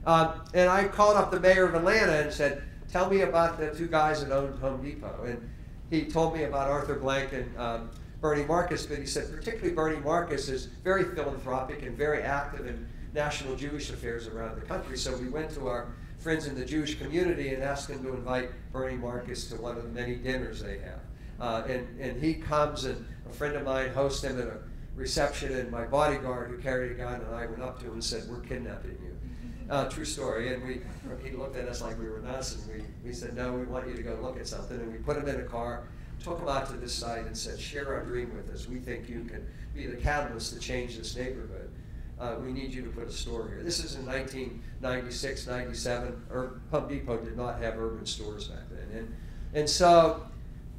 And I called up the mayor of Atlanta and said, tell me about the two guys that owned Home Depot. And he told me about Arthur Blank and Bernie Marcus, but he said particularly Bernie Marcus is very philanthropic and very active in national Jewish affairs around the country. So we went to our friends in the Jewish community and asked them to invite Bernie Marcus to one of the many dinners they have. And he comes, and a friend of mine hosts him at a reception, and my bodyguard who carried a gun and I went up to him and said, we're kidnapping you. True story. And he looked at us like we were nuts, and we said, no, we want you to go look at something. And we put him in a car, took him out to this site and said, share our dream with us. We think you can be the catalyst to change this neighborhood. We need you to put a store here. This is in 1996, 97. Home Depot did not have urban stores back then. And so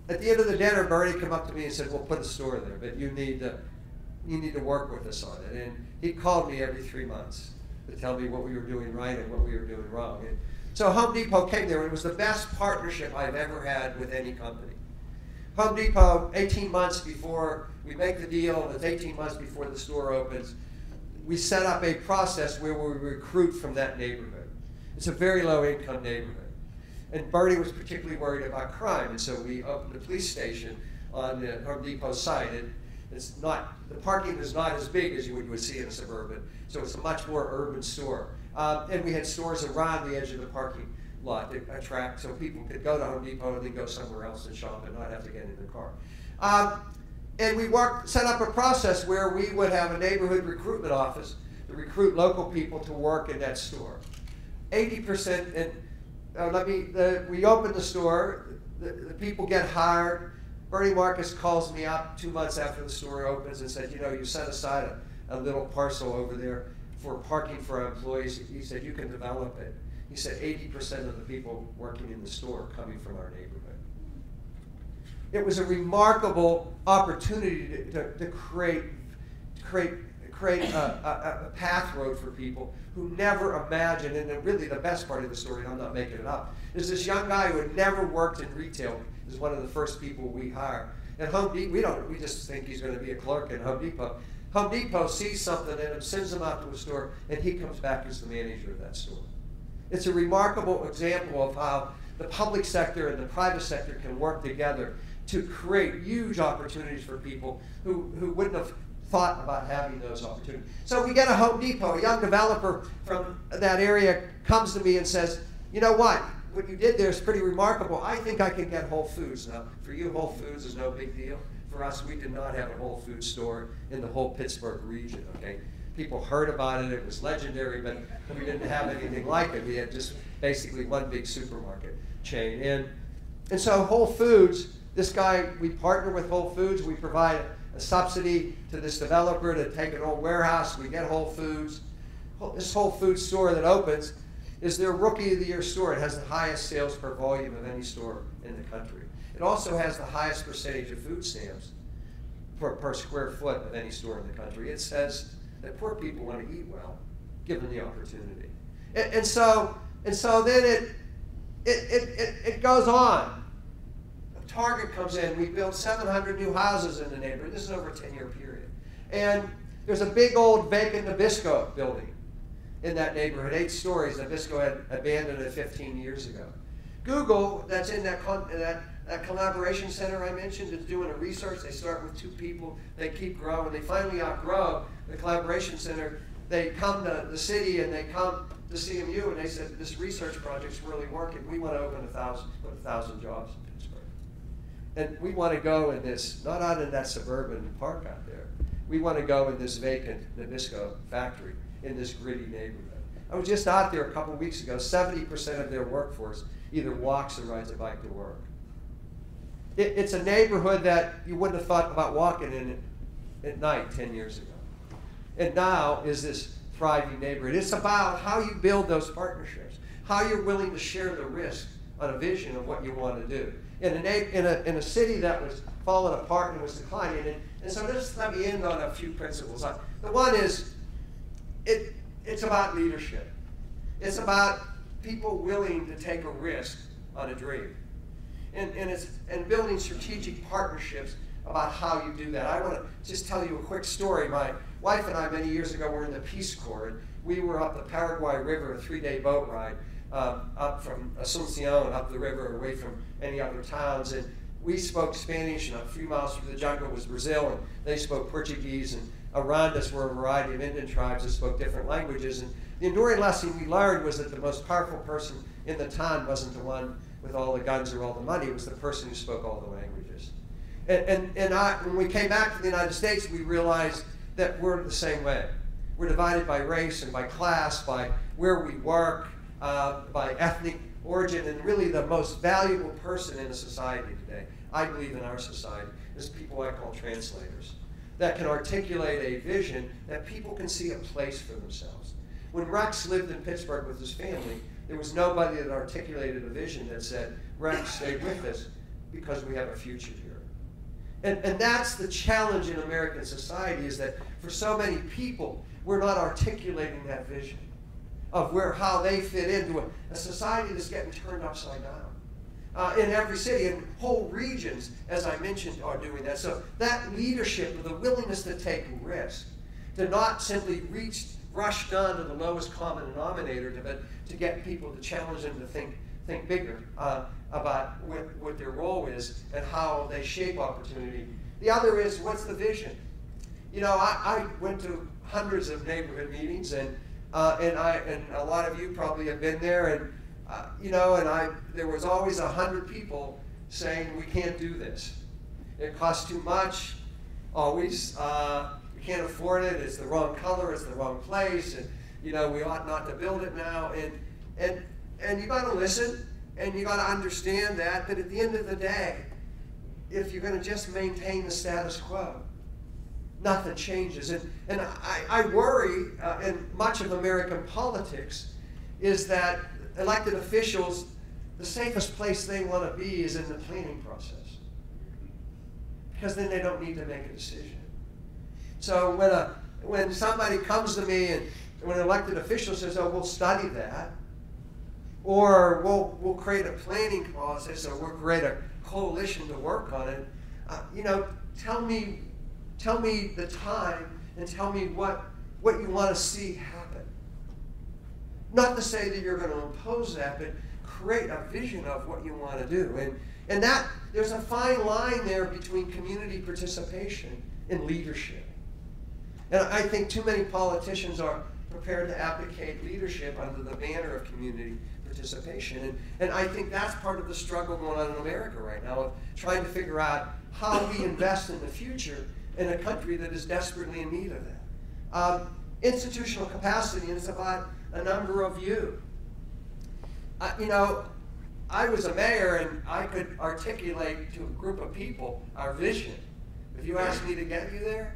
at the end of the dinner, Bernie came up to me and said, we'll put a store there, but you need to work with us on it. And he called me every 3 months to tell me what we were doing right and what we were doing wrong. And so Home Depot came there, and it was the best partnership I've ever had with any company. Home Depot, 18 months before we make the deal, it's 18 months before the store opens, we set up a process where we recruit from that neighborhood. It's a very low income neighborhood. And Bernie was particularly worried about crime, and so we opened a police station on the Home Depot site. The parking is not as big as you would see in a suburban, so it's a much more urban store. And we had stores around the edge of the parking lot that attract, so people could go to Home Depot and then go somewhere else and shop and not have to get in the car. And we set up a process where we would have a neighborhood recruitment office to recruit local people to work in that store. 80%, we open the store, the people get hired. Bernie Marcus calls me up 2 months after the store opens and said, you set aside a little parcel over there for parking for our employees. He said, you can develop it. He said 80% of the people working in the store are coming from our neighborhood. It was a remarkable opportunity to create a path road for people who never imagined, and really the best part of the story, and I'm not making it up, is this young guy who had never worked in retail is one of the first people we hire. At Home Depot, we just think he's going to be a clerk at Home Depot. Home Depot sees something in him, sends him out to a store, and he comes back as the manager of that store. It's a remarkable example of how the public sector and the private sector can work together to create huge opportunities for people who wouldn't have thought about having those opportunities. So we get a Home Depot, a young developer from that area comes to me and says, you know what you did there is pretty remarkable. I think I can get Whole Foods. Now, for you, Whole Foods is no big deal. For us, we did not have a Whole Foods store in the whole Pittsburgh region, okay? People heard about it, it was legendary, but we didn't have anything like it. We had just basically one big supermarket chain. And so Whole Foods, this guy, we partner with Whole Foods, we provide a subsidy to this developer to take an old warehouse, we get Whole Foods. This Whole Foods store that opens is their Rookie of the Year store. It has the highest sales per volume of any store in the country. It also has the highest percentage of food stamps per square foot of any store in the country. It says that poor people want to eat well, given the opportunity. And so then it goes on. Target comes in. We built 700 new houses in the neighborhood. This is over a 10-year period. And there's a big old vacant Nabisco building in that neighborhood, 8 stories. Nabisco had abandoned it 15 years ago. Google, that's in that collaboration center I mentioned, is doing a research. They start with 2 people. They keep growing. They finally outgrow the collaboration center. They come to the city and they come to CMU and they said, this research project's really working. We want to open 1,000 jobs in Pittsburgh. And we want to go in this, not out in that suburban park out there. We want to go in this vacant Nabisco factory in this gritty neighborhood. I was just out there a couple weeks ago. 70% of their workforce either walks or rides a bike to work. It's a neighborhood that you wouldn't have thought about walking in at night 10 years ago. And now is this thriving neighborhood. It's about how you build those partnerships, how you're willing to share the risk on a vision of what you want to do. In a city that was falling apart and was declining. And so just let me end on a few principles. The one is, it's about leadership. It's about people willing to take a risk on a dream. And building strategic partnerships about how you do that. I want to just tell you a quick story. My wife and I, many years ago, were in the Peace Corps. And we were up the Paraguay River, a 3-day boat ride, up from Asuncion, up the river, away from any other towns. And we spoke Spanish, and a few miles through the jungle was Brazil, and they spoke Portuguese. And around us were a variety of Indian tribes that spoke different languages. And the enduring lesson we learned was that the most powerful person in the town wasn't the one with all the guns or all the money. It was the person who spoke all the languages. When we came back to the United States, we realized that we're the same way. We're divided by race and by class, by where we work, by ethnic origin, and really the most valuable person in a society today, I believe in our society, is people I call translators, that can articulate a vision that people can see a place for themselves. When Rex lived in Pittsburgh with his family, there was nobody that articulated a vision that said, Rex, stay with us because we have a future here. And that's the challenge in American society, is that for so many people, we're not articulating that vision of how they fit into a society that's getting turned upside down. In every city, and whole regions, as I mentioned, are doing that. So that leadership, the willingness to take risks, to not simply rush down to the lowest common denominator, but to get people to challenge them to think bigger about what their role is and how they shape opportunity. The other is, what's the vision? You know, I went to hundreds of neighborhood meetings, and a lot of you probably have been there, and there was always 100 people saying, we can't do this. It costs too much. Always, we can't afford it. It's the wrong color. It's the wrong place. And we ought not to build it now. And you got to listen, and you got to understand that at the end of the day, if you're going to just maintain the status quo, nothing changes. And I worry in much of American politics is that elected officials, the safest place they want to be is in the planning process, because then they don't need to make a decision. So when somebody comes to me, and when an elected official says, oh, we'll study that, or we'll create a planning process, or we'll create a coalition to work on it, tell me the time, and tell me what you want to see happen. Not to say that you're going to impose that, but create a vision of what you want to do. And that there's a fine line there between community participation and leadership. And I think too many politicians are prepared to abdicate leadership under the banner of community participation. And I think that's part of the struggle going on in America right now, of trying to figure out how we invest in the future in a country that is desperately in need of that. Institutional capacity, and it's about a number of you. I was a mayor, and I could articulate to a group of people our vision. If you asked me to get you there,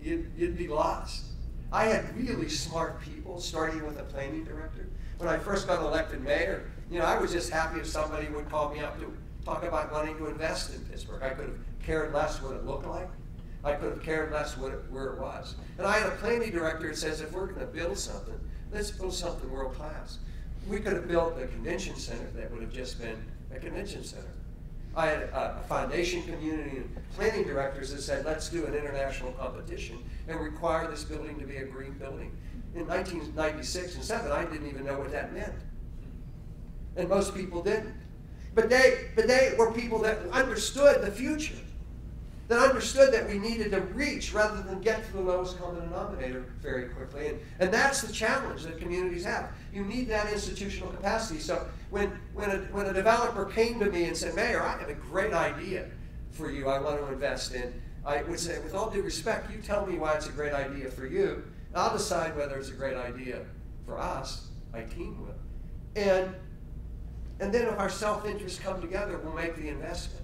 you'd be lost. I had really smart people, starting with a planning director. When I first got elected mayor, I was just happy if somebody would call me up to talk about wanting to invest in Pittsburgh. I could have cared less what it looked like. I could have cared less where it was. And I had a planning director that says, if we're going to build something, let's build something world class. We could have built a convention center that would have just been a convention center. I had a foundation community and planning directors that said, let's do an international competition and require this building to be a green building. In 1996 and 7, I didn't even know what that meant. And most people didn't. But they were people that understood the future. that understood that we needed to reach rather than get to the lowest common denominator very quickly. And that's the challenge that communities have. You need that institutional capacity. So when a developer came to me and said, Mayor, I have a great idea for you I want to invest in, I would say, with all due respect, you tell me why it's a great idea for you. I'll decide whether it's a great idea for us. My team will. And then if our self-interests come together, we'll make the investment.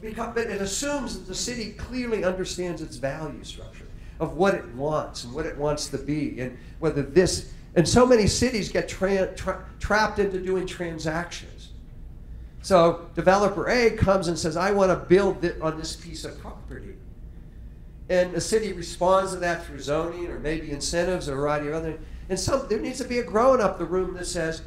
But it assumes that the city clearly understands its value structure of what it wants and what it wants to be, and whether this, and so many cities get trapped into doing transactions. So developer A comes and says, I want to build on this piece of property. And the city responds to that through zoning or maybe incentives or a variety of other. And there needs to be a grown-up in the room that says,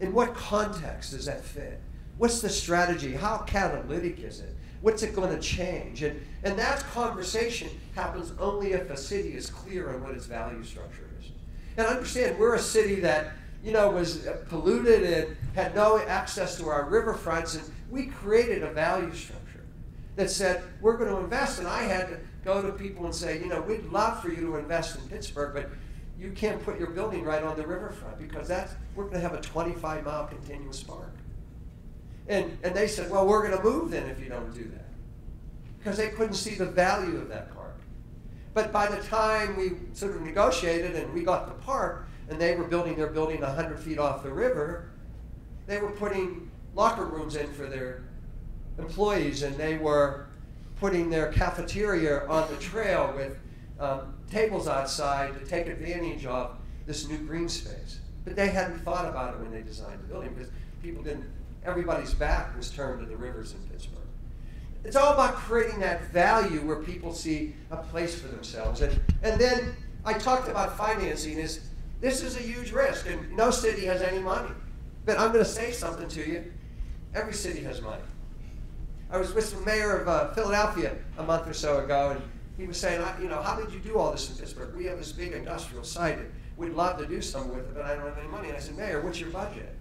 in what context does that fit? What's the strategy? How catalytic is it? What's it going to change? And that conversation happens only if a city is clear on what its value structure is. And understand, we're a city that, was polluted and had no access to our riverfronts, and we created a value structure that said, we're going to invest. And I had to go to people and say, we'd love for you to invest in Pittsburgh, but you can't put your building right on the riverfront because we're going to have a 25-mile continuous park. And they said, well, we're going to move then if you don't do that. Because they couldn't see the value of that park. But by the time we sort of negotiated and we got the park, and they were building their building 100 feet off the river, they were putting locker rooms in for their employees, and they were putting their cafeteria on the trail with tables outside to take advantage of this new green space. But they hadn't thought about it when they designed the building because everybody's back was turned to the rivers in Pittsburgh. It's all about creating that value where people see a place for themselves. And then I talked about financing. This is a huge risk, and no city has any money. But I'm going to say something to you. Every city has money. I was with the mayor of Philadelphia a month or so ago, and he was saying, how did you do all this in Pittsburgh? We have this big industrial site, and we'd love to do something with it, but I don't have any money. And I said, Mayor, what's your budget?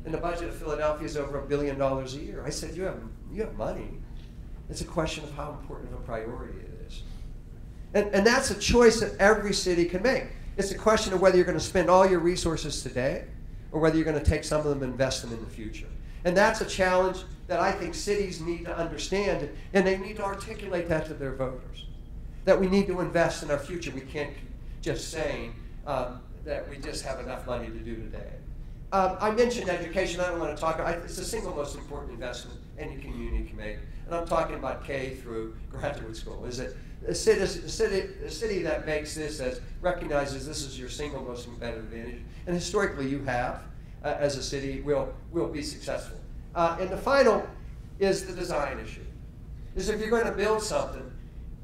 And the budget of Philadelphia is over $1 billion a year. I said, you have money. It's a question of how important of a priority it is. And that's a choice that every city can make. It's a question of whether you're going to spend all your resources today or whether you're going to take some of them and invest them in the future. And that's a challenge that I think cities need to understand, and they need to articulate that to their voters, that we need to invest in our future. We can't just saying that we just have enough money to do today. I mentioned education. I don't want to talk. It's the single most important investment any community can make, and I'm talking about K through graduate school. Is it a city that makes this, recognizes this is your single most competitive advantage, and historically you have, as a city, will be successful. And the final is the design issue. Is if you're going to build something,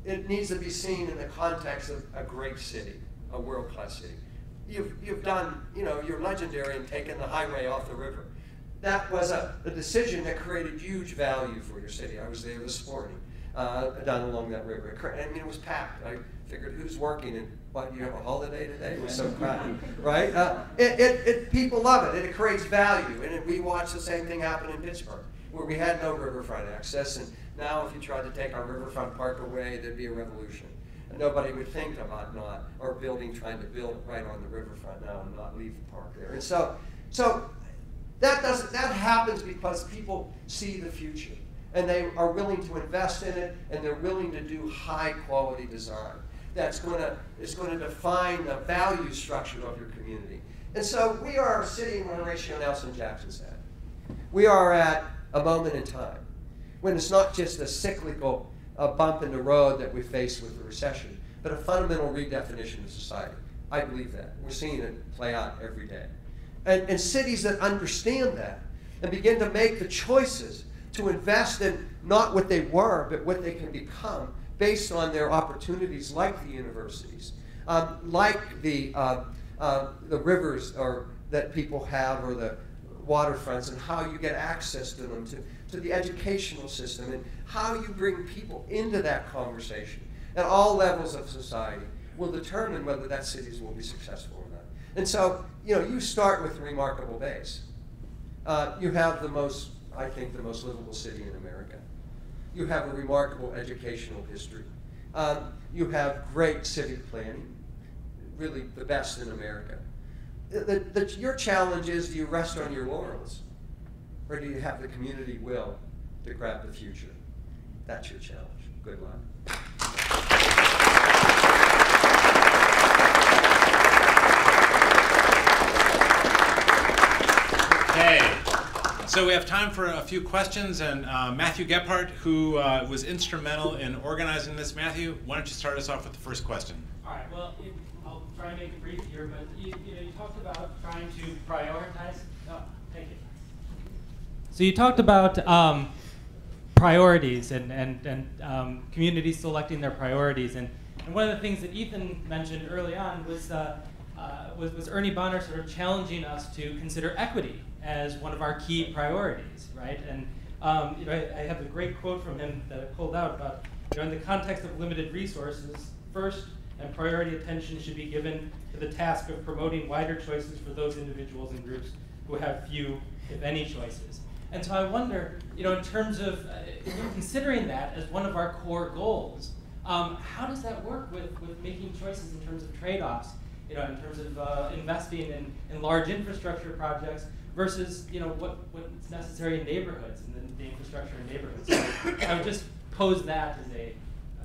it needs to be seen in the context of a great city, a world-class city. You've done, you're legendary in taking the highway off the river. That was a decision that created huge value for your city. I was there this morning, down along that river. It was packed. I figured, who's working? And what, you have a holiday today? It was so crowded, right? People love it, and it creates value. And we watched the same thing happen in Pittsburgh, where we had no riverfront access. And now if you tried to take our riverfront park away, there'd be a revolution. And nobody would think about trying to build right on the riverfront now and not leave the park there. And so that happens because people see the future, and they are willing to invest in it, and they're willing to do high quality design that's going to define the value structure of your community. And so we are a city, when Horatio Nelson Jackson said, we are at a moment in time when it's not just a cyclical bump in the road that we face with the recession, but a fundamental redefinition of society. I believe that. We're seeing it play out every day. And cities that understand that and begin to make the choices to invest in not what they were, but what they can become based on their opportunities, like the universities, like the rivers that people have, or the waterfronts, and how you get access to them, to the educational system, and how you bring people into that conversation at all levels of society will determine whether that cities will be successful or not. And so, you start with a remarkable base. You have the most livable city in America. You have a remarkable educational history. You have great civic planning, really the best in America. Your challenge is, do you rest on your laurels? Or do you have the community will to grab the future? That's your challenge. Good luck. Okay, so we have time for a few questions, and Matthew Gephardt, who was instrumental in organizing this. Matthew, why don't you start us off with the first question? All right, well, I'll try and make it brief here, but you talked about trying to prioritize. Oh, thank you. So you talked about priorities and communities selecting their priorities, and one of the things that Ethan mentioned early on was Ernie Bonner sort of challenging us to consider equity as one of our key priorities, right? And I have a great quote from him that I pulled out about, in the context of limited resources, first and priority attention should be given to the task of promoting wider choices for those individuals and groups who have few, if any, choices. And so I wonder, in terms of considering that as one of our core goals, how does that work with making choices in terms of trade-offs, in terms of investing in large infrastructure projects versus, what's necessary in neighborhoods and the infrastructure in neighborhoods? So I would just pose that as a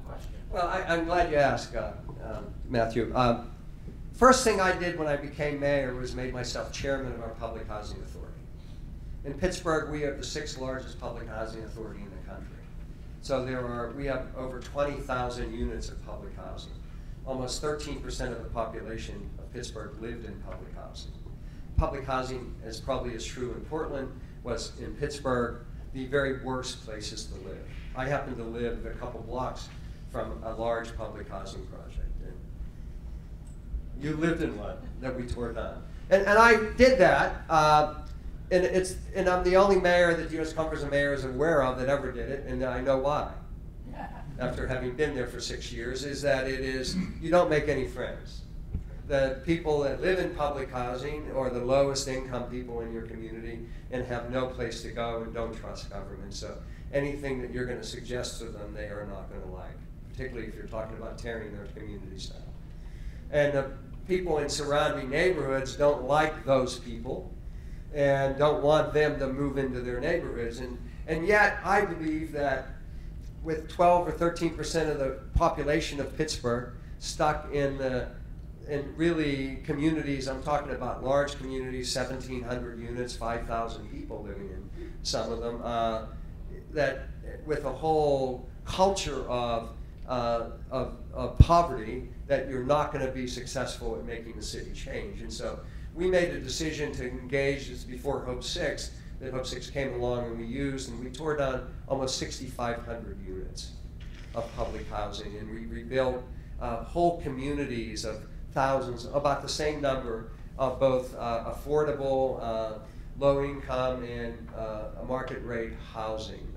question. Well, I'm glad you asked, Matthew. First thing I did when I became mayor was made myself chairman of our public housing authority. In Pittsburgh, we have the 6th largest public housing authority in the country. So we have over 20,000 units of public housing. Almost 13% of the population of Pittsburgh lived in public housing. Public housing, as probably is true in Portland, was in Pittsburgh the very worst places to live. I happen to live a couple blocks from a large public housing project. And you lived in one that we tore down. And I did that. And I'm the only mayor that the U.S. Conference of Mayors is aware of that ever did it, and I know why. After having been there for 6 years, is that you don't make any friends. The people that live in public housing or the lowest income people in your community and have no place to go and don't trust government. So anything that you're going to suggest to them, they are not going to like, particularly if you're talking about tearing their communities down. And the people in surrounding neighborhoods don't like those people and don't want them to move into their neighborhoods. And yet, I believe that with 12 or 13% of the population of Pittsburgh stuck in really communities, I'm talking about large communities, 1,700 units, 5,000 people living in some of them, that with a whole culture of poverty, that you're not going to be successful at making the city change. And so we made a decision to engage, this before Hope 6, that Hope 6 came along and we tore down almost 6,500 units of public housing, and we rebuilt whole communities of thousands, about the same number of both affordable, low income, and market rate housing.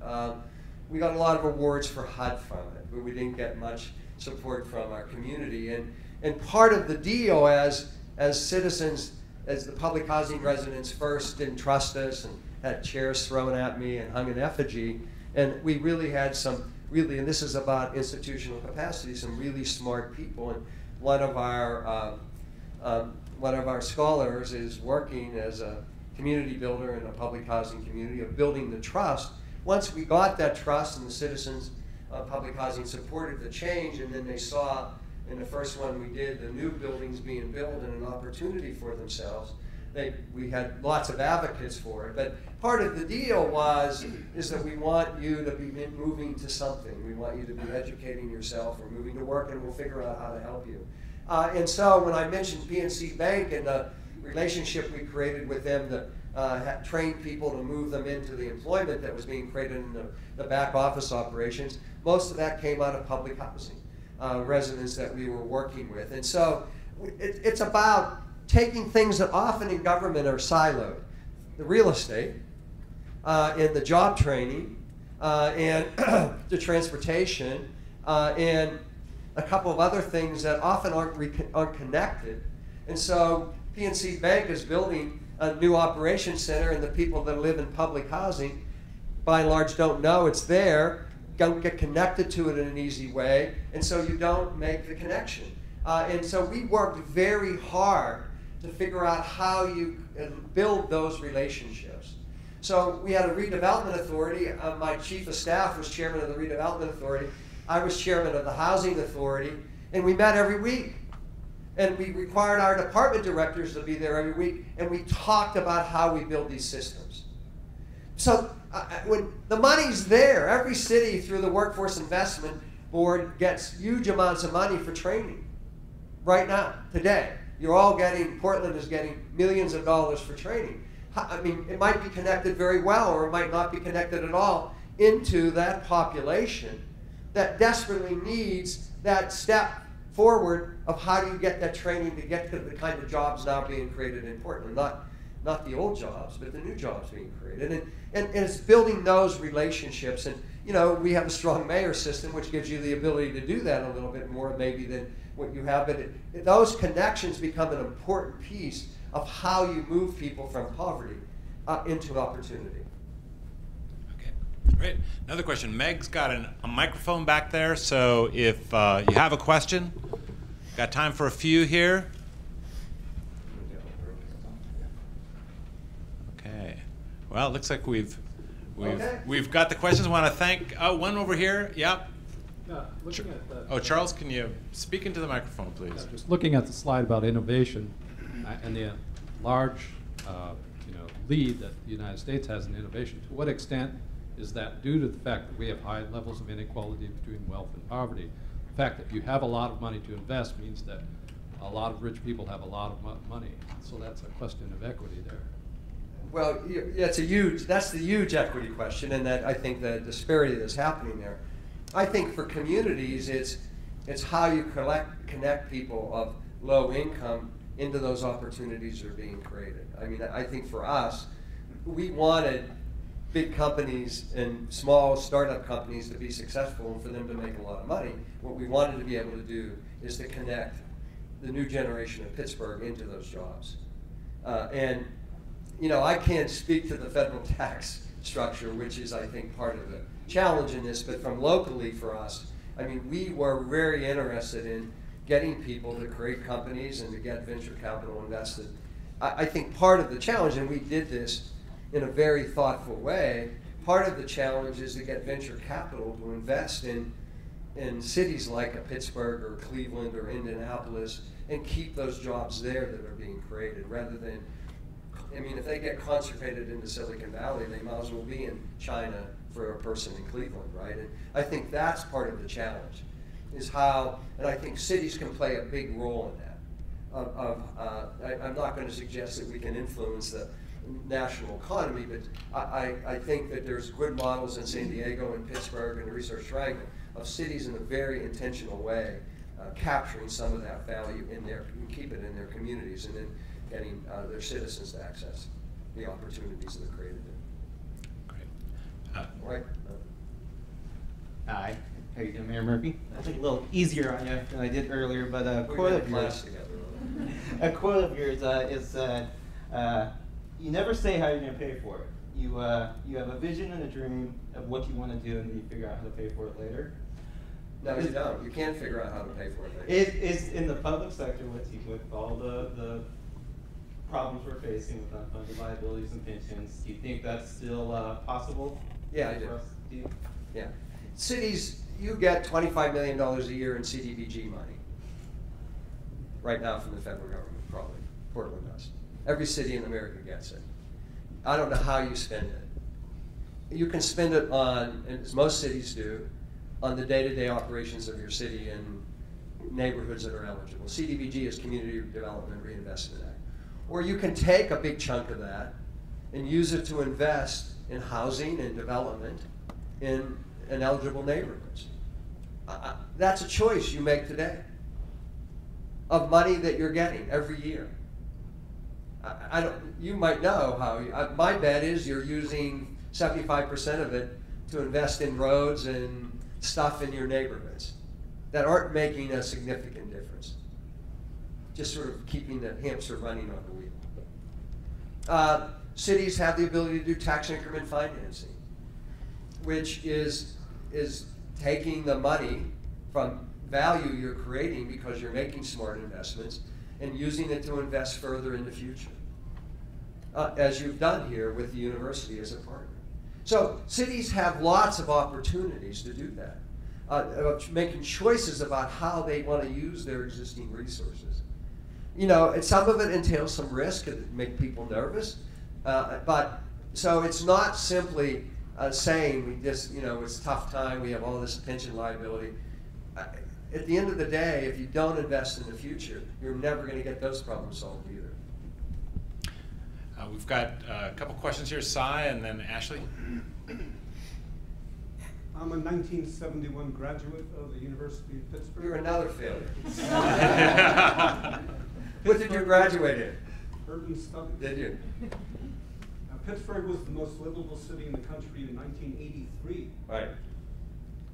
We got a lot of awards for HUD from it, but we didn't get much support from our community. And part of the deal as citizens, as the public housing residents first didn't trust us and had chairs thrown at me and hung an effigy, and we really had some and this is about institutional capacity, some really smart people. And one of our scholars is working as a community builder in a public housing community of building the trust. Once we got that trust and the citizens of public housing supported the change, and then they saw in the first one we did the new buildings being built and an opportunity for themselves, we had lots of advocates for it. But part of the deal is that we want you to be moving to something. We want you to be educating yourself or moving to work, and we'll figure out how to help you. And so when I mentioned PNC Bank and the relationship we created with them to train people to move them into the employment that was being created in the back office operations, most of that came out of public housing residents that we were working with. And so it's about taking things that often in government are siloed, the real estate, and the job training, and the transportation, and a couple of other things that often aren't connected. And so PNC Bank is building a new operations center, and the people that live in public housing, by and large, don't know it's there, don't get connected to it in an easy way, and so you don't make the connection. And so we worked very hard to figure out how you build those relationships. So we had a redevelopment authority. My chief of staff was chairman of the redevelopment authority. I was chairman of the housing authority, and we met every week. And we required our department directors to be there every week, and we talked about how we build these systems. So when the money's there, every city through the Workforce Investment Board gets huge amounts of money for training right now, today. You're all getting, Portland is getting millions of dollars for training. I mean, it might be connected very well, or it might not be connected at all into that population that desperately needs that step forward of how do you get that training to get to the kind of jobs now being created in Portland, not the old jobs, but the new jobs being created. And it's building those relationships. And you know, we have a strong mayor system, which gives you the ability to do that a little bit more maybe than what you have. But those connections become an important piece of how you move people from poverty into opportunity. Okay, great. Another question. Meg's got a microphone back there, so if you have a question, got time for a few here. Okay. Well, it looks like we've got the questions. I want to thank one over here. Yep. Looking at the, Oh, Charles, can you speak into the microphone, please? just looking at the slide about innovation and the large lead that the United States has in innovation, to what extent is that due to the fact that we have high levels of inequality between wealth and poverty? The fact that you have a lot of money to invest means that a lot of rich people have a lot of money. So that's a question of equity there. Well, that's the huge equity question, and that I think the disparity that's happening there. I think for communities, it's how you connect people of low income into those opportunities that are being created. I mean, I think for us, we wanted big companies and small startup companies to be successful and for them to make a lot of money. What we wanted to be able to do is to connect the new generation of Pittsburgh into those jobs. And you know, I can't speak to the federal tax structure, which is, I think, part of the challenge in this, but from locally for us, I mean, we were very interested in getting people to create companies and to get venture capital invested. I think part of the challenge, and we did this in a very thoughtful way, part of the challenge is to get venture capital to invest in cities like Pittsburgh or Cleveland or Indianapolis and keep those jobs there that are being created rather than, I mean, if they get concentrated into Silicon Valley, they might as well be in China for a person in Cleveland, right? And I think that's part of the challenge, is how, and I think cities can play a big role in that. I'm not going to suggest that we can influence the national economy, but I think that there's good models in San Diego and Pittsburgh and the Research Triangle of cities in a very intentional way capturing some of that value in their, keep it in their communities, and then getting their citizens to access the opportunities that are created there. Great. Right? Hi, how you doing, Mayor Murphy? I think a little easier on you than I did earlier, but a We quote went of to class yours. together. A quote of yours is, "You never say how you're going to pay for it. You have a vision and a dream of what you want to do, and then you figure out how to pay for it later." No, you don't. You can't figure out how to pay for it. It is in the public sector with all the problems we're facing with unfunded liabilities and pensions. Do you think that's still possible? Yeah, I do. For us to do? Yeah. Cities, you get $25 million a year in CDBG money right now from the federal government, probably. Portland does. Every city in America gets it. I don't know how you spend it. You can spend it on, as most cities do, on the day-to-day operations of your city and neighborhoods that are eligible. CDBG is Community Development Reinvestment Act. Or you can take a big chunk of that and use it to invest in housing and development in eligible neighborhoods. That's a choice you make today of money that you're getting every year. You might know how, my bet is you're using 75% of it to invest in roads and stuff in your neighborhoods that aren't making a significant difference. Just sort of keeping the hamster running on the wheel. Cities have the ability to do tax increment financing, which is is taking the money from value you're creating because you're making smart investments and using it to invest further in the future, as you've done here with the university as a partner. So cities have lots of opportunities to do that, making choices about how they want to use their existing resources. You know, and some of it entails some risk and make people nervous, but so it's not simply saying we just, you know, it's a tough time, we have all this pension liability. At the end of the day, if you don't invest in the future, you're never going to get those problems solved either. We've got a couple questions here, Cy and then Ashley. I'm a 1971 graduate of the University of Pittsburgh. You're another failure. What did you graduate in? Urban Studies. Did you? Pittsburgh was the most livable city in the country in 1983. Right.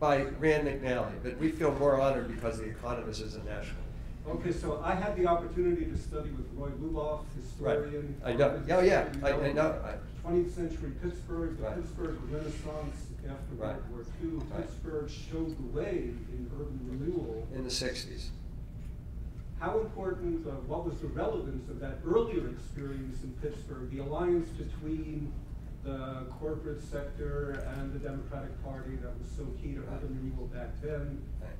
By Rand McNally, but we feel more honored because The Economist is a national. Okay, so I had the opportunity to study with Roy Luloff, historian. Right. I know. Oh yeah, I know. 20th century Pittsburgh, the Right. Pittsburgh Renaissance after Right. World War II. Right. Pittsburgh showed the way in urban renewal. In the 60s. How important, what was the relevance of that earlier experience in Pittsburgh, the alliance between the corporate sector and the Democratic Party that was so key to urban renewal back then? Right.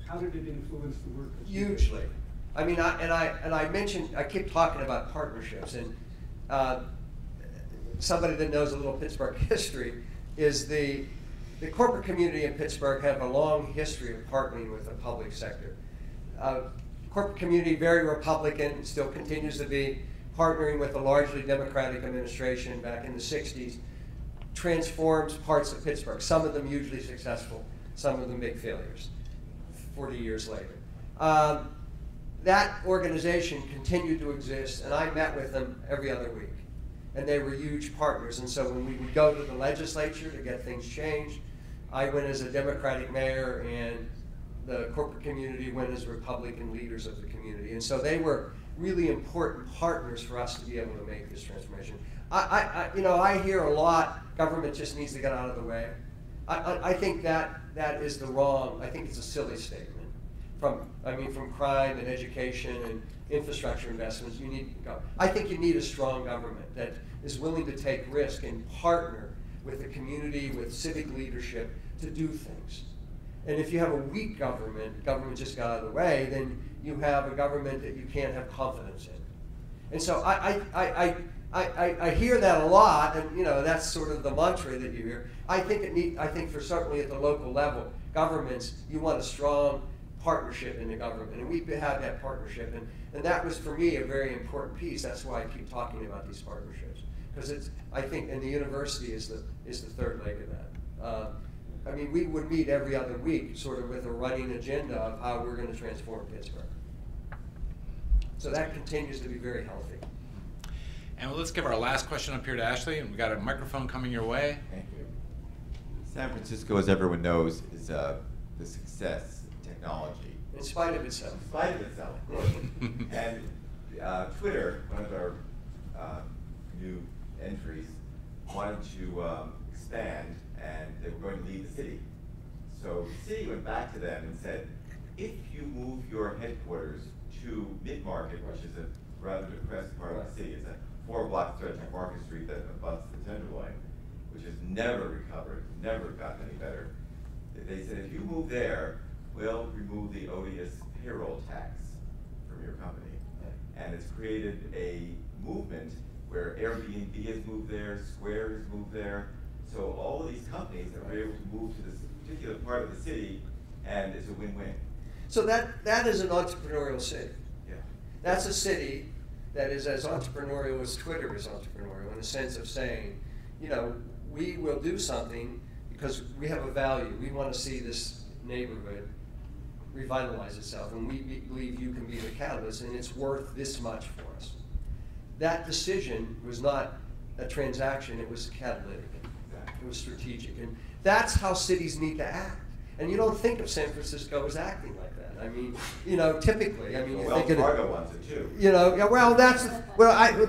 How did it influence the work that you did? Hugely. I mean, I mentioned, I keep talking about partnerships, and somebody that knows a little Pittsburgh history is the corporate community in Pittsburgh have a long history of partnering with the public sector. Corporate community, very Republican, still continues to be, partnering with a largely Democratic administration back in the 60s, transforms parts of Pittsburgh, some of them hugely successful, some of them big failures, 40 years later. That organization continued to exist, and I met with them every other week. And they were huge partners, and so when we would go to the legislature to get things changed, I went as a Democratic mayor, and the corporate community went as Republican leaders of the community. And so they were really important partners for us to be able to make this transformation. I hear a lot, government just needs to get out of the way. I think that is the wrong, I think it's a silly statement. From crime and education and infrastructure investments, you need to go. I think you need a strong government that is willing to take risk and partner with the community, with civic leadership to do things. And if you have a weak government just got out of the way, then you have a government that you can't have confidence in. And so I hear that a lot, and that's sort of the mantra that you hear. I think for certainly at the local level, governments, you want a strong partnership in the government, and we've had that partnership, and that was for me a very important piece. That's why I keep talking about these partnerships, because I think, and the university is the third leg of that. We would meet every other week, sort of with a running agenda of how we're going to transform Pittsburgh. So that continues to be very healthy. And let's give our last question up here to Ashley, and we got a microphone coming your way. Thank you. San Francisco, as everyone knows, is the success of technology. In spite of itself. In spite of itself, of course. And Twitter, one of our new entries, wanted to expand, and they were going to leave the city. So the city went back to them and said, if you move your headquarters to Mid-Market, which is a rather depressed part of the city, it's a 4-block stretch of Market Street that abuts the Tenderloin, which has never recovered, never gotten any better. They said, if you move there, we'll remove the odious payroll tax from your company. And it's created a movement where Airbnb has moved there, Square has moved there. So all of these companies are able to move to this particular part of the city, and it's a win-win. So that is an entrepreneurial city. Yeah. That's a city that is as entrepreneurial as Twitter is entrepreneurial, in the sense of saying, we will do something because we have a value. We want to see this neighborhood revitalize itself, and we believe you can be the catalyst, and it's worth this much for us. That decision was not a transaction, it was catalytic. It was strategic, and that's how cities need to act. And you don't think of San Francisco as acting like that. Typically, you Wells think of Fargo wants it too.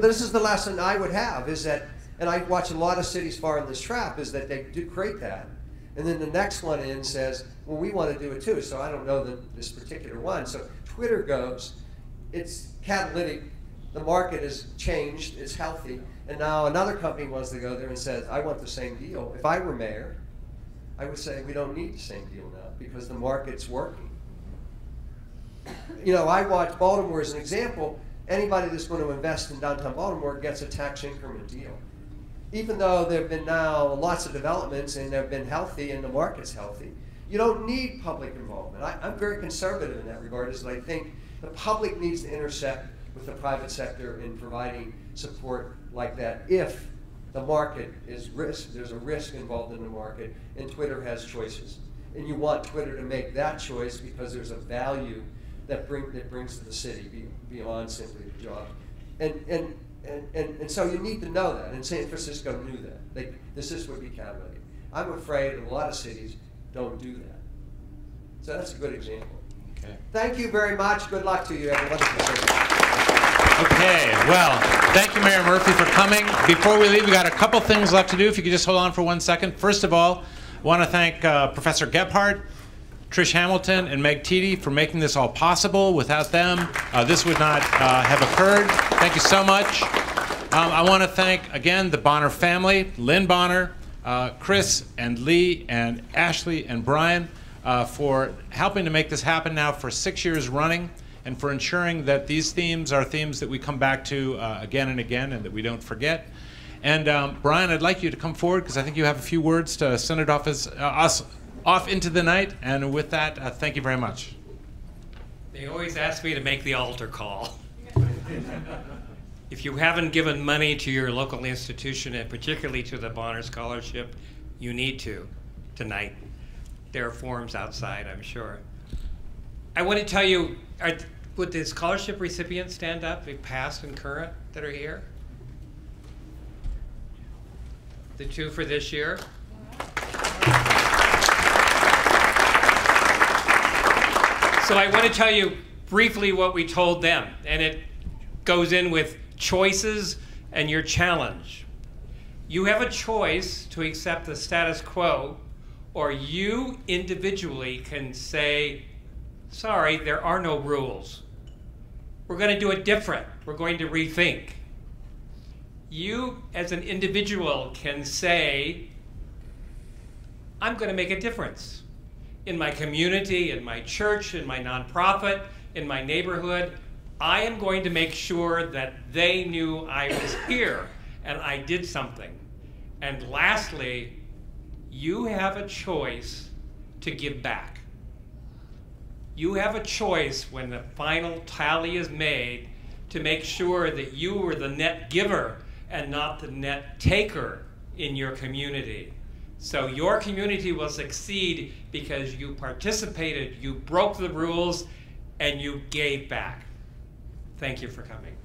This is the lesson I would have, is that, and I watch a lot of cities fall in this trap, is that they do create that, And then the next one in says, well, we want to do it too. So I don't know this particular one. So Twitter goes, it's catalytic. The market has changed. It's healthy. And now another company wants to go there and says, I want the same deal. If I were mayor, I would say we don't need the same deal now because the market's working. You know, I watch Baltimore as an example. Anybody that's going to invest in downtown Baltimore gets a tax increment deal. Even though there have been now lots of developments and they've been healthy and the market's healthy, you don't need public involvement. I'm very conservative in that regard, as I think the public needs to intersect with the private sector in providing support like that if the market is risk, there's a risk involved in the market, and Twitter has choices. And you want Twitter to make that choice because there's a value that brings to the city beyond simply the job. And so you need to know that, and San Francisco knew that. This would be catalytic. I'm afraid a lot of cities don't do that. So that's a good example. Okay. Thank you very much. Good luck to you, everyone. Okay, well, thank you, Mayor Murphy, for coming. Before we leave, we got a couple things left to do. If you could just hold on for 1 second. First of all, I want to thank Professor Gebhardt, Trish Hamilton, and Meg Teedy for making this all possible. Without them, this would not have occurred. Thank you so much. I want to thank, again, the Bonner family, Lynn Bonner, Chris and Lee and Ashley and Brian, for helping to make this happen now for 6 years running, and for ensuring that these themes are themes that we come back to again and again and that we don't forget. And Brian, I'd like you to come forward because I think you have a few words to send it off as us off into the night. And with that, thank you very much. They always ask me to make the altar call. If you haven't given money to your local institution, and particularly to the Bonner Scholarship, you need to tonight. There are forms outside, I'm sure. I want to tell you, would the scholarship recipients stand up, the past and current that are here? The two for this year? So I want to tell you briefly what we told them, and it goes in with choices and your challenge. You have a choice to accept the status quo, or you individually can say, sorry, there are no rules. We're going to do it different. We're going to rethink. You, as an individual, can say, I'm going to make a difference in my community, in my church, in my nonprofit, in my neighborhood. I am going to make sure that they knew I was here and I did something. And lastly, you have a choice to give back. You have a choice when the final tally is made to make sure that you were the net giver and not the net taker in your community. So your community will succeed because you participated, you broke the rules, and you gave back. Thank you for coming.